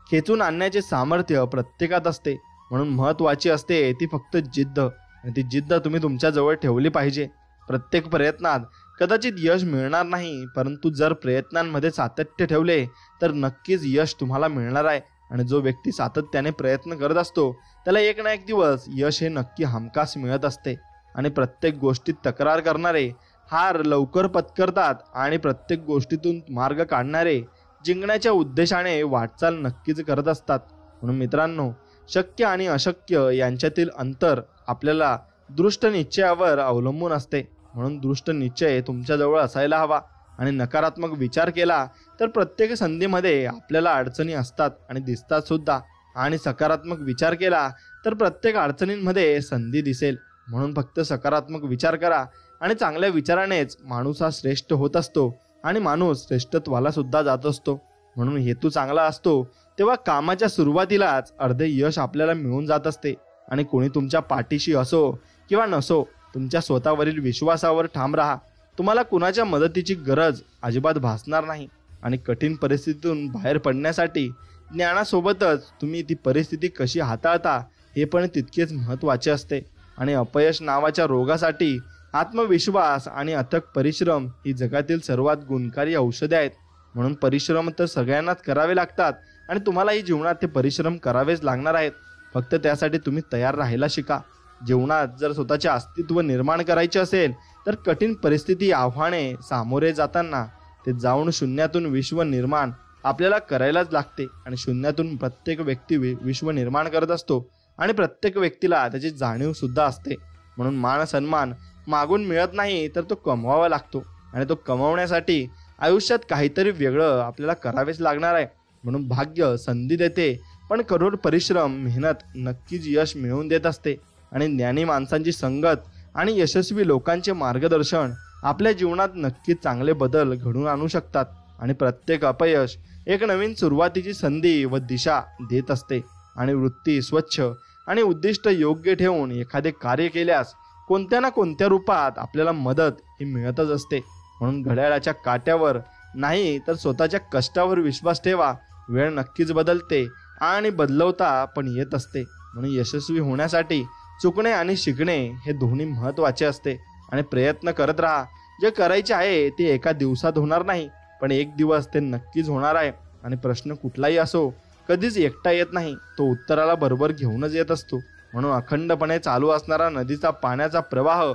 खेचून आणण्याचे सामर्थ्य प्रत्येकात असते. म्हणून महत्त्वाची असते ती फक्त जिद्द. आणि ती जिद्द तुम्ही तुमच्या जवळ ठेवली पाहिजे. प्रत्येक प्रयत्नात कदाचित यश मिळणार नाही, परंतु जर प्रयत्नांमध्ये सातत्य ठेवले तर नक्कीच यश तुम्हाला मिळणार आहे. आणि जो व्यक्ती सातत्याने प्रयत्न करत असतो त्याला एक ना एक दिवस यश हे नक्की हमखास मिळत असते. आणि प्रत्येक गोष्टीत तक्रार करणारे हार लवकर पत्करतात आणि प्रत्येक गोष्टीतून मार्ग काढणारे जिंकण्याच्या उद्देशाने वाटचाल नक्कीच करत असतात. म्हणून मित्रांनो, शक्य आणि अशक्य यांच्यातील अंतर आपल्याला दृष्ट निश्चयावर अवलंबून असते. म्हणून दृष्ट निश्चय तुमच्याजवळ असायला हवा. आणि नकारात्मक विचार केला तर प्रत्येक संधीमध्ये आपल्याला अडचणी असतात आणि दिसतात सुद्धा. आणि सकारात्मक विचार केला तर प्रत्येक अडचणींमध्ये संधी दिसेल. म्हणून फक्त सकारात्मक विचार करा आणि चांगल्या विचारानेच माणूस हा श्रेष्ठ होत असतो आणि माणूस श्रेष्ठत्वाला सुद्धा जात असतो. म्हणून हेतू चांगला असतो तेव्हा कामाच्या सुरुवातीलाच अर्धे यश आपल्याला मिळून जात असते. आणि कोणी तुमच्या पाठीशी असो किंवा नसो, तुमच्या स्वतःवरील विश्वासावर ठाम राहा. तुम्हाला कुणाच्या मदतीची गरज अजिबात भासणार नाही. आणि कठीण परिस्थितीतून बाहेर पडण्यासाठी ज्ञानासोबतच तुम्ही ती परिस्थिती कशी हाताळता हे पण तितकेच महत्त्वाचे असते. आणि अपयश नावाच्या रोगासाठी आत्मविश्वास आणि अथक परिश्रम ही जगातील सर्वात गुणकारी औषधे आहेत. म्हणून परिश्रम तर सगळ्यांनाच करावे लागतात आणि तुम्हालाही जीवनात ते परिश्रम करावेच लागणार आहेत. फक्त त्यासाठी तुम्ही तयार राहायला शिका. जीवनात जर स्वतःचे अस्तित्व निर्माण करायचे असेल तर कठीण परिस्थिती आव्हाने सामोरे जाताना ते जाऊन शून्यातून विश्व निर्माण आपल्याला करायलाच लागते. आणि शून्यातून प्रत्येक व्यक्ती विश्व निर्माण करत असतो आणि प्रत्येक व्यक्तीला त्याची जाणीव सुद्धा असते. म्हणून मान सन्मान मागून मिळत नाही तर तो कमवावा लागतो. आणि तो कमवण्यासाठी आयुष्यात काहीतरी वेगळं आपल्याला करावेच लागणार आहे. म्हणून भाग्य संधी देते, पण कठोर परिश्रम मेहनत नक्कीच यश मिळवून देत असते. आणि ज्ञानी माणसांची संगत आणि यशस्वी लोकांचे मार्गदर्शन आपल्या जीवनात नक्कीच चांगले बदल घडवून आणू शकतात. आणि प्रत्येक अपयश एक नवीन सुरुवातीची संधी व दिशा देत असते. आणि वृत्ती स्वच्छ आणि उद्दिष्ट योग्य ठेवून एखादे कार्य केल्यास कोणत्या ना कोणत्या रूपात आपल्याला मदत ही मिळतच असते. म्हणून घड्याळाच्या काट्यावर नाही तर स्वतःच्या कष्टावर विश्वास ठेवा. वेळ नक्कीच बदलते आणि बदलवता पण येत असते. म्हणून यशस्वी होण्यासाठी चुकणे आणि शिकणे हे दोन्ही महत्त्वाचे असते. आणि प्रयत्न करत राहा. जे करायचे आहे ते एका दिवसात होणार नाही, पण एक दिवस ते नक्कीच होणार आहे. आणि प्रश्न कुठलाही असो कधीच एकटा येत नाही, तो उत्तराला बरोबर घेऊनच येत असतो. म्हणून अखंडपणे चालू असणारा नदीचा पाण्याचा प्रवाह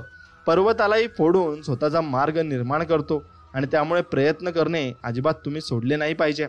पर्वतालाही फोडून स्वतःचा मार्ग निर्माण करतो. आणि त्यामुळे प्रयत्न करणे अजिबात तुम्ही सोडले नाही पाहिजे.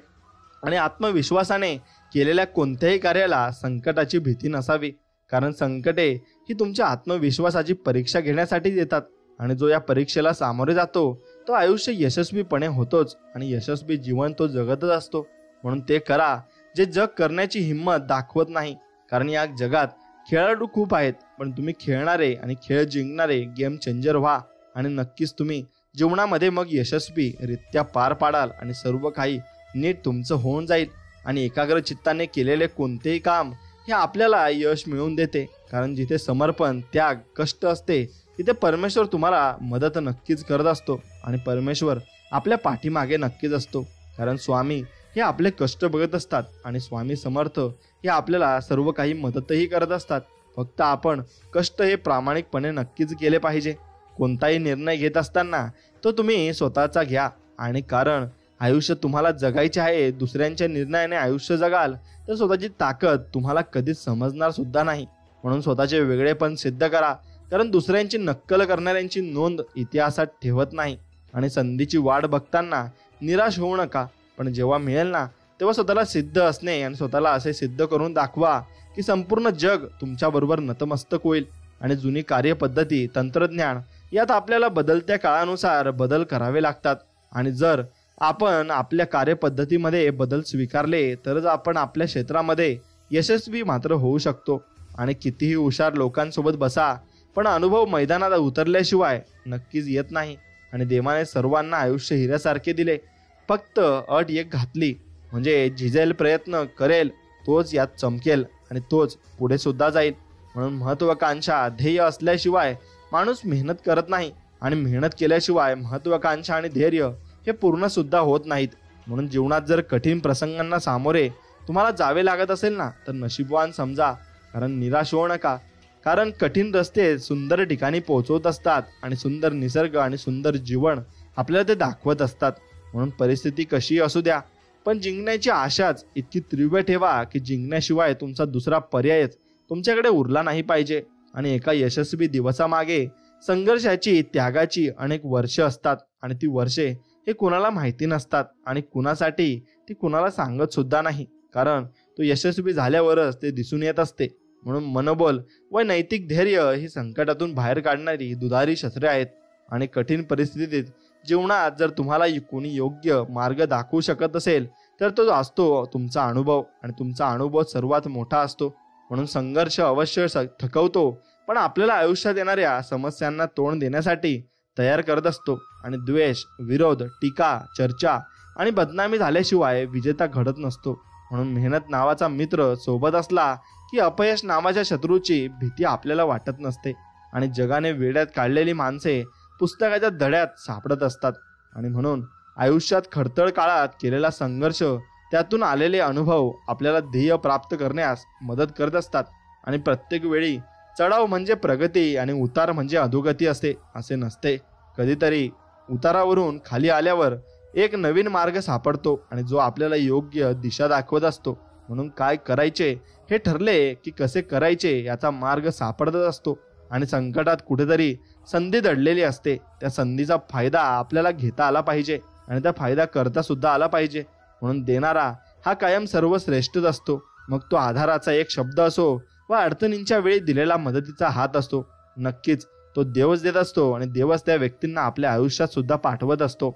आणि आत्मविश्वासाने केलेल्या कोणत्याही कार्याला संकटाची भीती नसावी, कारण संकटे ही तुमच्या आत्मविश्वासाची परीक्षा घेण्यासाठी येतात. आणि जो या परीक्षेला सामोरे जातो तो आयुष्य यशस्वीपणे होतोच आणि यशस्वी जीवन तो जगतच असतो. म्हणून ते करा जे जग करण्याची हिंमत दाखवत नाही, कारण या जगात खेळाडू खूप आहेत, पण तुम्ही खेळणारे आणि खेळ जिंकणारे गेम चेंजर व्हा आणि नक्कीच तुम्ही जीवनामध्ये मग यशस्वीरित्या पार पाडाल आणि सर्व काही नीट तुमचं होऊन जाईल. आणि एकाग्र चित्ताने केलेले कोणतेही काम हे आपल्याला यश मिळवून देते. कारण जिथे समर्पण, त्याग, कष्ट असते तिथे परमेश्वर तुम्हाला मदत नक्कीच करत असतो आणि परमेश्वर आपल्या पाठीमागे नक्कीच असतो. कारण स्वामी हे आपले कष्ट बघत असतात आणि स्वामी समर्थ हे आपल्याला सर्व काही मदतही करत असतात. फक्त आपण कष्ट हे प्रामाणिकपणे नक्कीच केले पाहिजे. कोणताही निर्णय घेत असताना तो तुम्ही स्वतःचा घ्या. आणि कारण आयुष्य तुम्हाला जगायचे आहे, दुसऱ्यांच्या निर्णयाने आयुष्य जगाल तर स्वतःची ताकद तुम्हाला कधीच समजणार सुद्धा नाही. म्हणून स्वतःचे वेगळेपण सिद्ध करा. कारण दुसऱ्यांची नक्कल करणाऱ्यांची नोंद इतिहासात ठेवत नाही. आणि संधीची वाट बघताना निराश होऊ नका, पण जेव्हा मिळेल ना तेव्हा स्वतःला सिद्ध असणे आणि स्वतःला असे सिद्ध करून दाखवा की संपूर्ण जग तुमच्याबरोबर नतमस्तक होईल. आणि जुनी कार्यपद्धती, तंत्रज्ञान यात आपल्याला बदलत्या काळानुसार बदल करावे लागतात. आणि जर आपण आपल्या कार्यपद्धतीमध्ये बदल स्वीकारले तरच आपण आपल्या क्षेत्रामध्ये यशस्वी मात्र होऊ शकतो. आणि कितीही हुशार लोकांसोबत बसा, पण अनुभव मैदानात उतरल्याशिवाय नक्कीच येत नाही. आणि देवाने सर्वांना आयुष्य हिऱ्यासारखे दिले, फक्त अट एक घातली म्हणजे झिजेल प्रयत्न करेल तोच यात चमकेल आणि तोच पुढे सुद्धा जाईल. म्हणून महत्वाकांक्षा, ध्येय असल्याशिवाय माणूस मेहनत करत नाही आणि मेहनत केल्याशिवाय महत्वाकांक्षा आणि धैर्य हे पूर्ण सुद्धा होत नाहीत. म्हणून जीवनात जर कठीण प्रसंगांना सामोरे तुम्हाला जावे लागत असेल ना तर नशीबवान समजा. कारण निराश होऊ नका. कारण कठीण रस्ते सुंदर ठिकाणी पोहोचवत असतात आणि सुंदर निसर्ग आणि सुंदर जीवन आपल्याला ते दाखवत असतात. म्हणून परिस्थिती कशी असू द्या, पण जिंकण्याची आशाच इतकी तीव्र ठेवा की जिंकण्याशिवाय तुमचा दुसरा पर्यायच तुमच्याकडे उरला नाही पाहिजे. आणि एका यशस्वी दिवसामागे संघर्षाची, त्यागाची अनेक वर्षे असतात आणि ती वर्षे हे कुणाला माहिती नसतात आणि कुणासाठी ती कुणाला सांगत सुद्धा नाही. कारण तो यशस्वी झाल्यावरच ते दिसून येत असते. म्हणून मनोबल व नैतिक धैर्य ही संकटातून बाहेर काढणारी दुधारी शस्त्रे आहेत. आणि कठीण परिस्थितीत जीवनात जर तुम्हाला कोणी योग्य मार्ग दाखवू शकत असेल तर तो असतो तुमचा अनुभव. आणि तुमचा अनुभव सर्वात मोठा असतो. म्हणून संघर्ष अवश्य थकवतो, पण आपल्याला आयुष्यात येणाऱ्या समस्यांना तोंड देण्यासाठी तयार करत असतो. आणि द्वेष, विरोध, टीका, चर्चा आणि बदनामी झाल्याशिवाय विजेता घडत नसतो. म्हणून मेहनत नावाचा मित्र सोबत असला की अपयश नावाच्या शत्रूची भीती आपल्याला वाटत नसते. आणि जगाने वेड्यात काढलेली माणसे पुस्तकाच्या धड्यात सापडत असतात. आणि म्हणून आयुष्यात खडतर काळात केलेला संघर्ष, त्यातून आलेले अनुभव आपल्याला ध्येय प्राप्त करण्यास मदत करत असतात. आणि प्रत्येक वेळी चढाव म्हणजे प्रगती आणि उतार म्हणजे अधोगती असे नसते. कधीतरी उतारावरून खाली आल्यावर एक नवीन मार्ग सापडतो आणि जो आपल्याला योग्य दिशा दाखवत असतो. म्हणून काय करायचे हे ठरले की कसे करायचे याचा मार्ग सापडत असतो. आणि संकटात कुठेतरी संधी दडलेली असते. त्या संधीचा फायदा आपल्याला घेता आला पाहिजे आणि त्या फायदा करता सुद्धा आला पाहिजे. म्हणून देणारा हा कायम सर्वश्रेष्ठच असतो. मग तो आधाराचा एक शब्द असो व अडचणींच्या वेळी दिलेला मदतीचा हात असतो. नक्कीच तो देवच देत असतो आणि देवच त्या व्यक्तींना आपल्या आयुष्यात सुद्धा पाठवत असतो.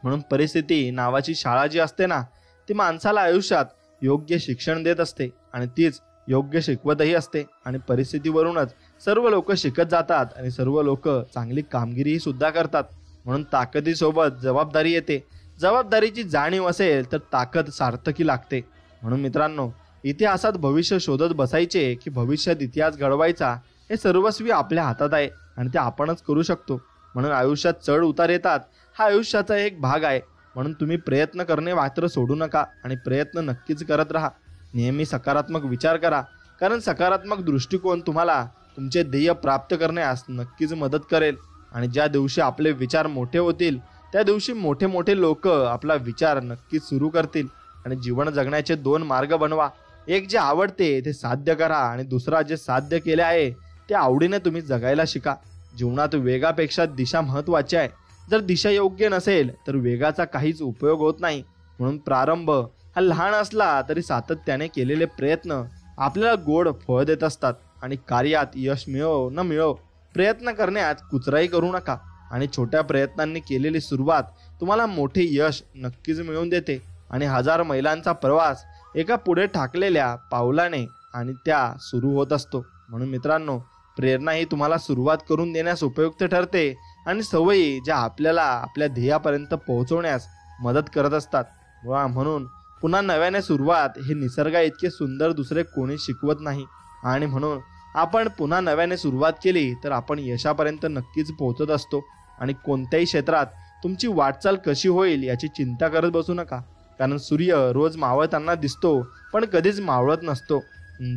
म्हणून परिस्थिती नावाची शाळा जी असते ना ती माणसाला आयुष्यात योग्य शिक्षण देत असते आणि तीच योग्य शिकवतही असते. आणि परिस्थितीवरूनच सर्व लोक शिकत जातात आणि सर्व लोक चांगली कामगिरी सुद्धा करतात. म्हणून ताकदीसोबत जबाबदारी येते. जबाबदारीची जाणीव असेल तर ताकद सार्थकी लागते. म्हणून मित्रांनो, इतिहासात भविष्य शोधत बसायचे की भविष्यात इतिहास घडवायचा हे सर्वस्वी आपल्या हातात आहे आणि ते आपणच करू शकतो. म्हणून आयुष्यात चढ उतार येतात, हा आयुष्याचा एक भाग आहे. म्हणून तुम्ही प्रयत्न करणे मात्र सोडू नका आणि प्रयत्न नक्कीच करत राहा. नेहमी सकारात्मक विचार करा, कारण सकारात्मक दृष्टिकोन तुम्हाला तुमचे ध्येय प्राप्त करण्यास नक्कीच मदत करेल. आणि ज्या दिवशी आपले विचार मोठे होतील त्या दिवशी मोठे मोठे लोक आपला विचार नक्कीच सुरू करतील. आणि जीवन जगण्याचे दोन मार्ग बनवा. एक जे आवडते ते साध्य करा आणि दुसरा जे साध्य केले आहे ते आवडीने तुम्ही जगायला शिका. जीवनात वेगापेक्षा दिशा महत्त्वाची आहे. जर दिशा योग्य नसेल तर वेगाचा काहीच उपयोग होत नाही. म्हणून प्रारंभ हा लहान असला तरी सातत्याने केलेले प्रयत्न आपल्याला गोड फळ देत असतात. आणि कार्यात यश मिळो न मिळो प्रयत्न करण्यात कुचराई करू नका. आणि छोट्या प्रयत्नांनी केलेली सुरुवात तुम्हाला मोठे यश नक्कीच मिळवून देते. आणि 1000 मैलांचा प्रवास एका पुढे ठाकलेल्या पावलाने आणि त्या सुरू होत असतो. म्हणून मित्रांनो, प्रेरणा ही तुम्हाला सुरुवात करून देण्यास उपयुक्त ठरते आणि सवयी ज्या आपल्याला आपल्या ध्येयापर्यंत पोहोचवण्यास मदत करत असतात. म्हणून पुन्हा नव्याने सुरुवात हे निसर्गा इतके सुंदर दुसरे कोणी शिकवत नाही. आणि म्हणून आपण पुन्हा नव्याने सुरुवात केली तर आपण यशापर्यंत नक्कीच पोहोचत असतो. आणि कोणत्याही क्षेत्रात तुमची वाटचाल कशी होईल याची चिंता करत बसू नका, कारण सूर्य रोज मावळताना दिसतो पण कधीच मावळत नसतो.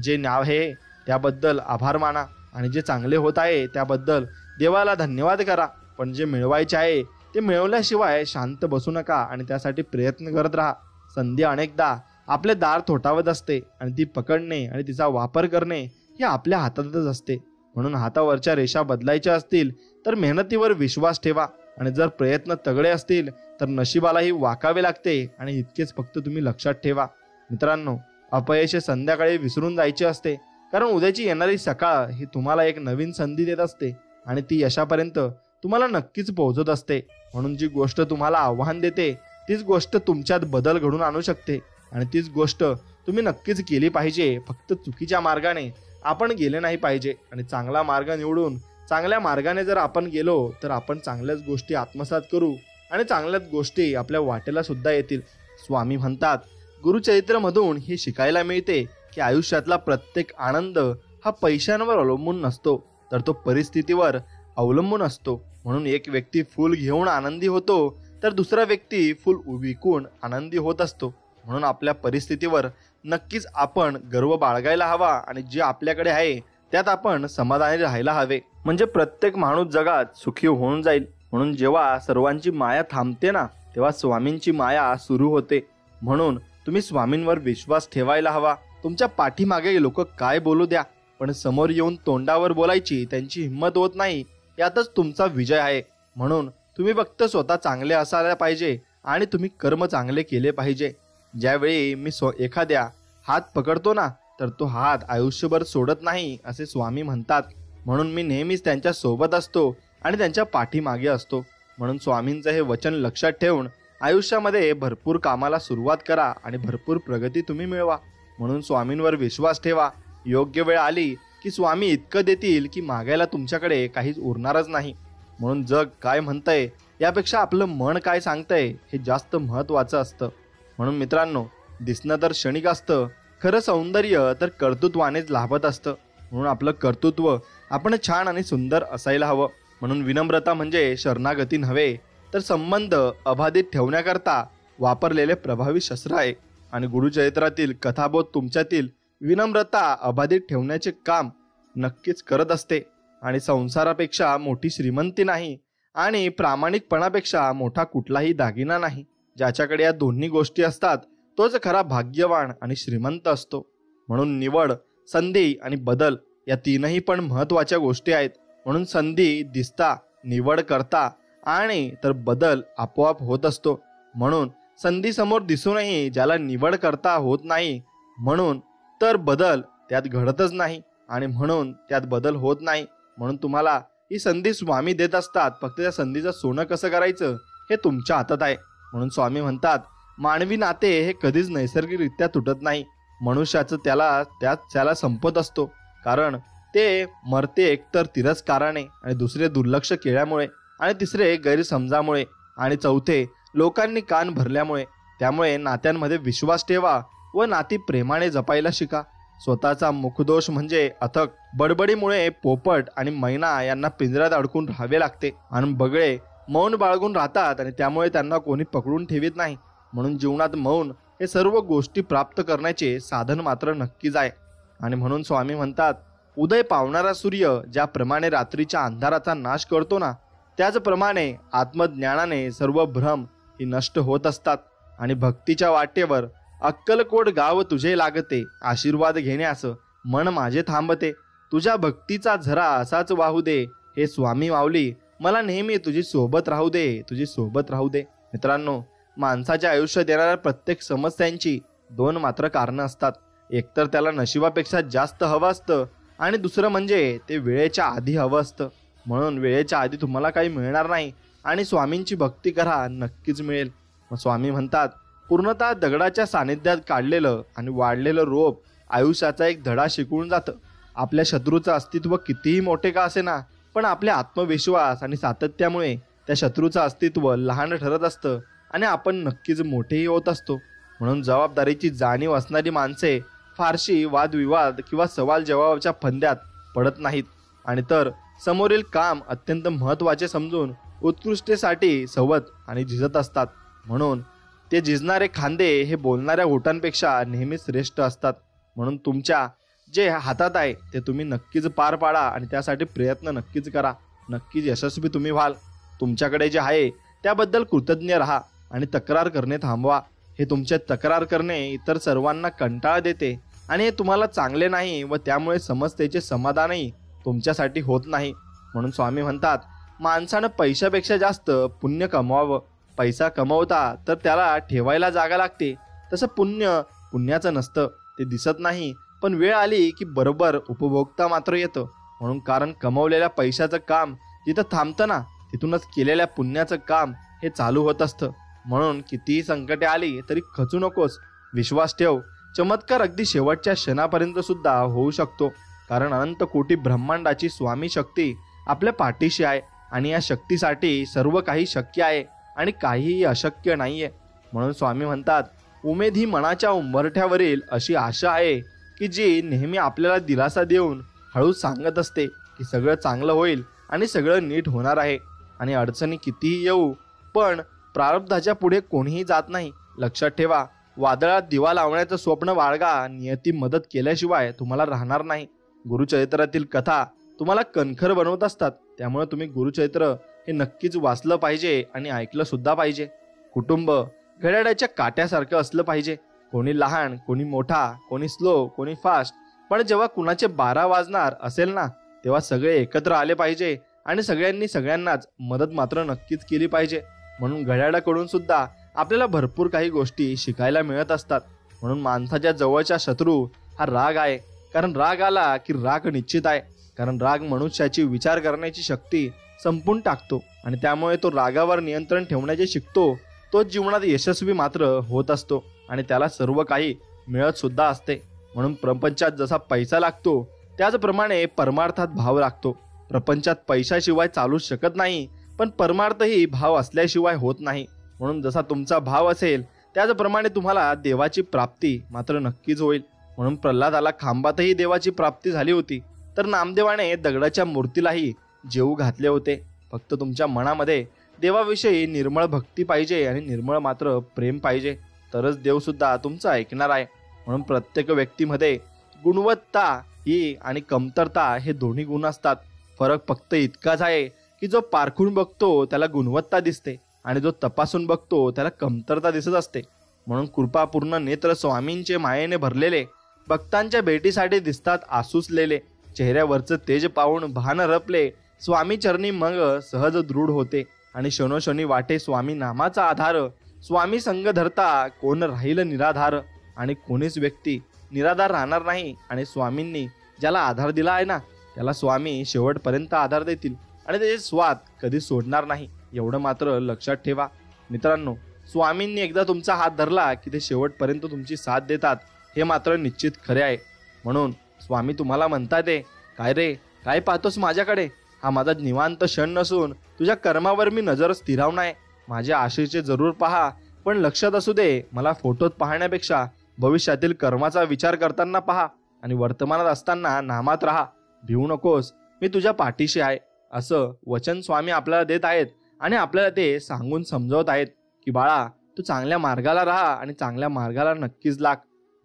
जे नाव आहे त्याबद्दल आभार माना आणि जे चांगले होत आहे त्याबद्दल देवाला धन्यवाद करा. पण जे मिळवायचे आहे ते मिळवल्याशिवाय शांत बसू नका आणि त्यासाठी प्रयत्न करत राहा. संधी अनेकदा आपले दार थोठावत असते आणि ती पकडणे आणि तिचा वापर करणे हे आपल्या हातातच असते. म्हणून हातावरच्या रेषा बदलायच्या असतील तर मेहनतीवर विश्वास ठेवा आणि जर प्रयत्न तगडे असतील तर नशिबालाही वाकावे लागते. आणि इतकेच फक्त तुम्ही लक्षात ठेवा. मित्रांनो, अपयश संध्याकाळी विसरून जायचे असते, कारण उद्याची येणारी सकाळ ही तुम्हाला एक नवीन संधी देत असते आणि ती यशापर्यंत तुम्हाला नक्कीच पोहोचत असते. म्हणून जी गोष्ट तुम्हाला आव्हान देते तीच गोष्ट तुमच्यात बदल घडून आणू शकते आणि तीच गोष्ट तुम्ही नक्कीच केली पाहिजे. फक्त चुकीच्या मार्गाने आपण गेले नाही पाहिजे आणि चांगला मार्ग निवडून चांगल्या मार्गाने जर आपण गेलो तर आपण चांगल्याच गोष्टी आत्मसात करू आणि चांगल्याच गोष्टी आपल्या वाटेला सुद्धा येतील. स्वामी म्हणतात, गुरुचरित्रमधून हे शिकायला मिळते की आयुष्यातला प्रत्येक आनंद हा पैशांवर अवलंबून नसतो तर तो परिस्थितीवर अवलंबून असतो. म्हणून एक व्यक्ती फूल घेऊन आनंदी होतो तर दुसरा व्यक्ती फूल विकून आनंदी होत असतो. म्हणून आपल्या परिस्थितीवर नक्कीच आपण गर्व बाळगायला हवा आणि जे आपल्याकडे आहे त्यात आपण समाधानी राहायला हवे. म्हणजे प्रत्येक माणूस जगात सुखी होऊन जाईल. म्हणून जेव्हा सर्वांची माया थांबते ना, तेव्हा स्वामींची माया सुरू होते. म्हणून तुम्ही स्वामींवर विश्वास ठेवायला हवा. तुमच्या पाठीमागे लोक काय बोलू द्या, पण समोर येऊन तोंडावर बोलायची त्यांची हिंमत होत नाही, यातच तुमचा विजय आहे. म्हणून तुम्ही फक्त स्वतः चांगले असायला पाहिजे आणि तुम्ही कर्म चांगले केले पाहिजे. ज्यावेळी मी एखाद्या हात पकडतो ना, तर तो हात आयुष्यभर सोडत नाही असे स्वामी म्हणतात. म्हणून मी नेहमीच त्यांच्या सोबत असतो आणि त्यांच्या पाठीमागे असतो. म्हणून स्वामींचं हे वचन लक्षात ठेवून आयुष्यामध्ये भरपूर कामाला सुरुवात करा आणि भरपूर प्रगती तुम्ही मिळवा. म्हणून स्वामींवर विश्वास ठेवा. योग्य वेळ आली की स्वामी इतकं देतील की मागायला तुमच्याकडे काहीच उरणारच नाही. म्हणून जग काय म्हणतंय यापेक्षा आपलं मन काय सांगतंय हे जास्त महत्त्वाचं असतं. म्हणून मित्रांनो, दिसणं तर क्षणिक असतं, खरं सौंदर्य तर कर्तृत्वानेच लाभत असतं. म्हणून आपलं कर्तृत्व आपण छान आणि सुंदर असायला हवं. म्हणून विनम्रता म्हणजे शरणागती नव्हे तर संबंध अबाधित ठेवण्याकरता वापरलेले प्रभावी शस्त्र आहे. आणि गुरुचरित्रातील कथाबोध तुमच्यातील विनम्रता अबाधित ठेवण्याचे काम नक्कीच करत असते. आणि संसारापेक्षा मोठी श्रीमंती नाही आणि प्रामाणिकपणापेक्षा मोठा कुठलाही दागिना नाही. ज्याच्याकडे या दोन्ही गोष्टी असतात तोच खरा भाग्यवान आणि श्रीमंत असतो. म्हणून निवड, संधी आणि बदल या तीनही पण महत्त्वाच्या गोष्टी आहेत. म्हणून संधी दिसता, निवड करता आणि तर बदल आपोआप होत असतो. म्हणून संधी समोर दिसूनही ज्याला निवड करता होत नाही, म्हणून तर बदल त्यात घडतच नाही आणि म्हणून त्यात बदल होत नाही. म्हणून तुम्हाला ही संधी स्वामी देत असतात, फक्त त्या संधीचं सोनं कसं करायचं हे तुमच्या हातात आहे. म्हणून स्वामी म्हणतात, मानवी नाते हे कधीच नैसर्गिकरित्या तुटत नाही. मनुष्याचं त्याला संपत असतो, कारण ते मरते एकतर तिरस्काराने आणि दुसरे दुर्लक्ष केल्यामुळे आणि तिसरे गैरसमजामुळे आणि चौथे लोकांनी कान भरल्यामुळे. त्यामुळे नात्यांमध्ये विश्वास ठेवा व नाती प्रेमाने जपायला शिका. स्वतःचा मुखदोष म्हणजे अथक बडबडीमुळे पोपट आणि मैना यांना पिंजऱ्यात अडकून राहावे लागते आणि बगळे मौन बाळगून राहतात आणि त्यामुळे त्यांना कोणी पकडून ठेवीत नाही. म्हणून जीवनात मौन हे सर्व गोष्टी प्राप्त करण्याचे साधन मात्र नक्कीच आहे. आणि म्हणून स्वामी म्हणतात, उदय पावणारा सूर्य ज्याप्रमाणे रात्रीच्या अंधाराचा नाश करतो ना, त्याचप्रमाणे आत्मज्ञानाने सर्व भ्रम ही नष्ट होत असतात. आणि भक्तीच्या वाटेवर अक्कलकोट गाव तुझे लागते, आशीर्वाद घेण्यास मन माझे थांबते, तुझ्या भक्तीचा झरा असाच वाहू दे, हे स्वामी माऊली मला नेहमी तुझी सोबत राहू दे, तुझी सोबत राहू दे. मित्रांनो, माणसाच्या आयुष्यात येणाऱ्या प्रत्येक समस्यांची दोन मात्र कारणं असतात. एकतर त्याला नशिबापेक्षा जास्त हवं असतं आणि दुसरं म्हणजे ते वेळेच्या आधी हवं असतं. म्हणून वेळेच्या आधी तुम्हाला काही मिळणार नाही आणि स्वामींची भक्ती करा, नक्कीच मिळेल. मग स्वामी म्हणतात, पूर्णतः दगडाच्या सानिध्यात काढलेलं आणि वाढलेलं रोप आयुष्याचा एक धडा शिकवून जातं. आपल्या शत्रूचं अस्तित्व कितीही मोठे का असेना, पण आपल्या आत्मविश्वास आणि सातत्यामुळे त्या शत्रूचं अस्तित्व लहान ठरत असतं आणि आपण नक्कीच मोठेही होत असतो. म्हणून जबाबदारीची जाणीव असणारी माणसे फारशी वादविवाद किंवा सवाल जवाबाच्या फंद्यात पडत नाहीत आणि तर समोरील काम अत्यंत महत्त्वाचे समजून उत्कृष्टतेसाठी सवत आणि झिजत असतात. म्हणून ते झिजणारे खांदे हे बोलणाऱ्या ओठांपेक्षा नेहमीच श्रेष्ठ असतात. म्हणून तुमच्या जे हातात आहे ते तुम्ही नक्कीच पार पाडा आणि त्यासाठी प्रयत्न नक्कीच करा. नक्कीच यशस्वी तुम्ही व्हाल. तुमच्याकडे जे आहे त्याबद्दल कृतज्ञ राहा आणि तक्रार करणे थांबवा. हे तुमचे तक्रार करणे इतर सर्वांना कंटाळा देते आणि हे तुम्हाला चांगले नाही व त्यामुळे समस्येचे समाधानही तुमच्यासाठी होत नाही. म्हणून स्वामी म्हणतात, माणसानं पैशापेक्षा जास्त पुण्य कमवावं. पैसा कमवता तर त्याला ठेवायला जागा लागते, तसं पुण्याचं नसतं. ते दिसत नाही, पण वेळ आली की बरोबर उपभोगता मात्र येतं. म्हणून कारण कमवलेल्या पैशाचं काम जिथं थांबतं ना, तिथूनच केलेल्या पुण्याचं काम हे चालू होत असतं. म्हणून कितीही संकटे आली तरी खचू नकोस. विश्वास ठेव, चमत्कार अगदी शेवटच्या क्षणापर्यंत सुद्धा होऊ शकतो. कारण अनंत कोटी ब्रह्मांडाची स्वामी शक्ती आपल्या पाठीशी आहे आणि या शक्तीसाठी सर्व काही शक्य आहे आणि काहीही अशक्य नाहीये. म्हणून स्वामी म्हणतात, उमेद ही मनाच्या उंबरठ्यावरील अशी आशा आहे की जी नेहमी आपल्याला दिलासा देऊन हळू सांगत असते की सगळं चांगलं होईल आणि सगळं नीट होणार आहे. आणि अडचणी कितीही येऊ, पण प्रारब्धाच्या पुढे कोणीही जात नाही. लक्षात ठेवा, वादळात दिवा लावण्याचं स्वप्न बाळगा. नियती मदत केल्याशिवाय तुम्हाला राहणार नाही. गुरुचरित्रातील कथा तुम्हाला कणखर बनवत असतात. त्यामुळे तुम्ही गुरुचरित्र हे नक्कीच वाचलं पाहिजे आणि ऐकलं सुद्धा पाहिजे. कुटुंब घड्याळाच्या काट्यासारखं असलं पाहिजे. कोणी लहान, कोणी मोठा, कोणी स्लो, कोणी फास्ट, पण जेव्हा कुणाचे 12 वाजणार असेल ना, तेव्हा सगळे एकत्र आले पाहिजे आणि सगळ्यांनी सगळ्यांनाच मदत मात्र नक्कीच केली पाहिजे. म्हणून घड्याळाकडून सुद्धा आपल्याला भरपूर काही गोष्टी शिकायला मिळत असतात. म्हणून माणसाच्या जवळचा शत्रू हा राग आहे. कारण राग आला की राग निश्चित आहे. कारण राग मनुष्याची विचार करण्याची शक्ती संपून टाकतो आणि त्यामुळे तो रागावर नियंत्रण ठेवण्याचे शिकतो. तोच जीवनात यशस्वी मात्र होत असतो आणि त्याला सर्व काही मिळत सुद्धा असते. म्हणून प्रपंचात जसा पैसा लागतो त्याचप्रमाणे परमार्थात भाव लागतो. प्रपंचात पैशाशिवाय चालू शकत नाही, पण परमार्थही भाव असल्याशिवाय होत नाही. म्हणून जसा तुमचा भाव असेल त्याचप्रमाणे तुम्हाला देवाची प्राप्ती मात्र नक्कीच होईल. म्हणून प्रल्हादाला खांबातही देवाची प्राप्ती झाली होती, तर नामदेवाने दगडाच्या मूर्तीलाही जेवू घातले होते. फक्त तुमच्या मनामध्ये देवाविषयी निर्मळ भक्ती पाहिजे आणि निर्मळ मात्र प्रेम पाहिजे, तरच देव सुद्धा तुमचं ऐकणार आहे. म्हणून प्रत्येक व्यक्तीमध्ये गुणवत्ता ही आणि कमतरता हे दोन्ही गुण असतात. फरक फक्त इतकाच आहे की जो पारखून बघतो त्याला गुणवत्ता दिसते आणि जो तपासून बघतो त्याला कमतरता दिसत असते. म्हणून कृपापूर्ण नेत्र स्वामींचे मायेने भरलेले भक्तांच्या भेटीसाठी दिसतात आसुसलेले. चेहऱ्यावरचं तेज पाहून भान रपले स्वामी चरणी मग सहज दृढ होते आणि क्षणोक्षणी वाटे स्वामी नामाचा आधार. स्वामी संग धरता कोण राहील निराधार. आणि कोणीच व्यक्ती निराधार राहणार नाही आणि स्वामींनी ज्याला आधार दिला आहे ना, त्याला स्वामी शेवटपर्यंत आधार देतील आणि त्याचे स्वाद कधी सोडणार नाही. एवढं मात्र लक्षात ठेवा. मित्रांनो, स्वामींनी एकदा तुमचा हात धरला की ते शेवटपर्यंत तुमची साथ देतात, हे मात्र निश्चित खरे आहे. म्हणून स्वामी तुम्हाला म्हणतात, काय रे, काय पाहतोस माझ्याकडे? हा माझा निवांत क्षण नसून तुझ्या कर्मावर मी नजर स्थिरावणार आहे. माझ्या आशेचे जरूर पहा, पण लक्षात असू दे, मला फोटोत पाहण्यापेक्षा भविष्यातील कर्माचा विचार करताना पहा आणि वर्तमानात असताना नामात राहा. भिवू नकोस, मी तुझ्या पाठीशी आहे. असं वचन स्वामी आपल्याला देत आहेत आणि आपल्याला ते सांगून समजवत आहेत की बाळा, तू चांगल्या मार्गाला राहा आणि चांगल्या मार्गाला नक्कीच लाग.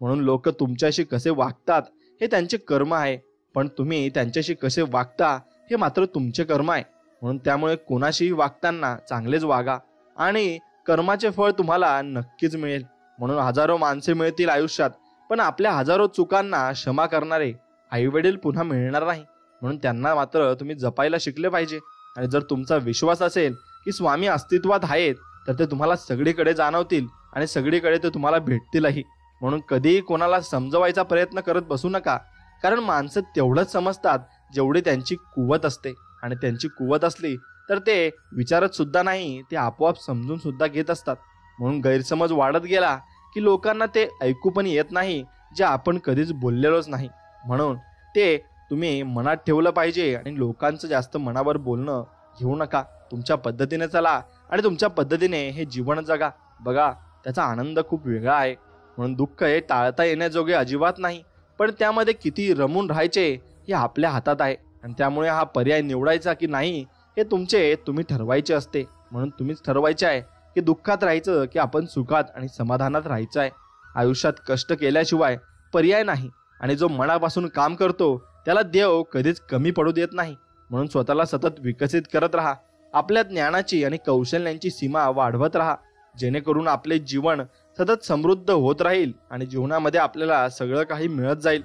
म्हणून लोक तुमच्याशी कसे वागतात हे त्यांचे कर्म आहे, पण तुम्ही त्यांच्याशी कसे वागता हे मात्र तुमचे कर्म आहे. म्हणून त्यामुळे कोणाशीही वागताना चांगलेच वागा आणि कर्माचे फळ तुम्हाला नक्कीच मिळेल. म्हणून हजारो माणसे मिळतील आयुष्यात, पण आपल्या हजारो चुकांना क्षमा करणारे आईवडील पुन्हा मिळणार नाही. म्हणून त्यांना मात्र तुम्ही जपायला शिकले पाहिजे. आणि जर तुमचा विश्वास असेल की स्वामी अस्तित्वात आहेत, तर ते तुम्हाला सगळीकडे जाणवतील आणि सगळीकडे ते तुम्हाला भेटतीलही. म्हणून कधीही कोणाला समजवायचा प्रयत्न करत बसू नका, कारण माणसं तेवढंच समजतात जेवढी त्यांची कुवत असते. आणि त्यांची कुवत असली तर ते विचारत सुद्धा नाही, ते आपोआप समजून सुद्धा घेत असतात. म्हणून गैरसमज वाढत गेला की लोकांना ते ऐकू पण येत नाही जे आपण कधीच बोललेलोच नाही. म्हणून ते तुम्ही मनात ठेवलं पाहिजे आणि लोकांचं जास्त मनावर बोलणं घेऊ नका. तुमच्या पद्धतीने चला आणि तुमच्या पद्धतीने हे जीवन जगा. बघा, त्याचा आनंद खूप वेगळा आहे. म्हणून दुःख हे टाळता येण्याजोगे अजिबात नाही, पण त्यामध्ये किती रमून राहायचे हे आपल्या हातात आहे. आणि त्यामुळे हा पर्याय निवडायचा की नाही हे तुम्ही ठरवायचे असते. म्हणून तुम्हीच ठरवायचे आहे की दुःखात राहायचं की आपण सुखात आणि समाधानात राहायचं आहे. आयुष्यात कष्ट केल्याशिवाय पर्याय नाही आणि जो मनापासून काम करतो त्याला देव कधीच कमी पडू देत नाही. म्हणून स्वतःला सतत विकसित करत राहा. आपल्या ज्ञानाची आणि कौशल्यांची सीमा वाढवत राहा, जेणेकरून आपले जीवन सतत समृद्ध होत राहील आणि जीवनामध्ये आपल्याला सगळं काही मिळत जाईल.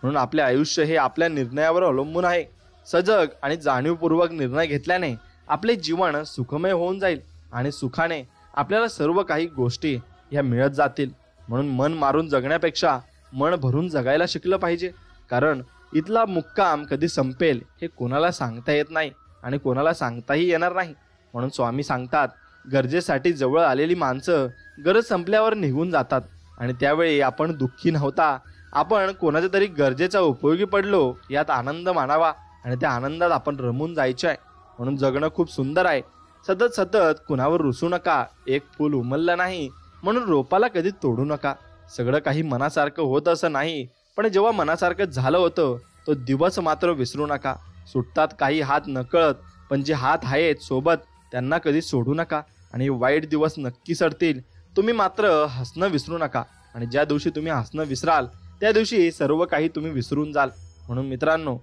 म्हणून आपले आयुष्य हे आपल्या निर्णयावर अवलंबून आहे. सजग आणि जाणीवपूर्वक निर्णय घेतल्याने आपले जीवन सुखमय होऊन जाईल आणि सुखाने आपल्याला सर्व काही गोष्टी ह्या मिळत जातील. म्हणून मन मारून जगण्यापेक्षा मन भरून जगायला शिकलं पाहिजे, कारण इथला मुक्काम कधी संपेल हे कोणाला सांगता येत नाही आणि कोणाला सांगताही येणार नाही. म्हणून स्वामी सांगतात, गरजेसाठी जवळ आलेली माणसं गरज संपल्यावर निघून जातात आणि त्यावेळी आपण दुःखी नव्हता, आपण कोणाच्या तरी गरजेचा उपयोगी पडलो यात आनंद मानावा आणि त्या आनंदात आपण रमून जायचे आहे. म्हणून जगणं खूप सुंदर आहे. सतत सतत कुणावर रुसू नका. एक फूल उमललं नाही म्हणून रोपाला कधी तोडू नका. सगळं काही मनासारखं होत असं नाही, पण जेव्हा मनासारखं झालं होतं तो दिवस मात्र विसरू नका. सुटतात काही हात नकळत, पण जे हात आहेत सोबत त्यांना कधी सोडू नका आणि वाईट दिवस नक्की सरतील. तुम्ही मात्र हसणं विसरू नका आणि ज्या दिवशी तुम्ही हसणं विसराल त्या दिवशी सर्व काही तुम्ही विसरून जाल. म्हणून मित्रांनो,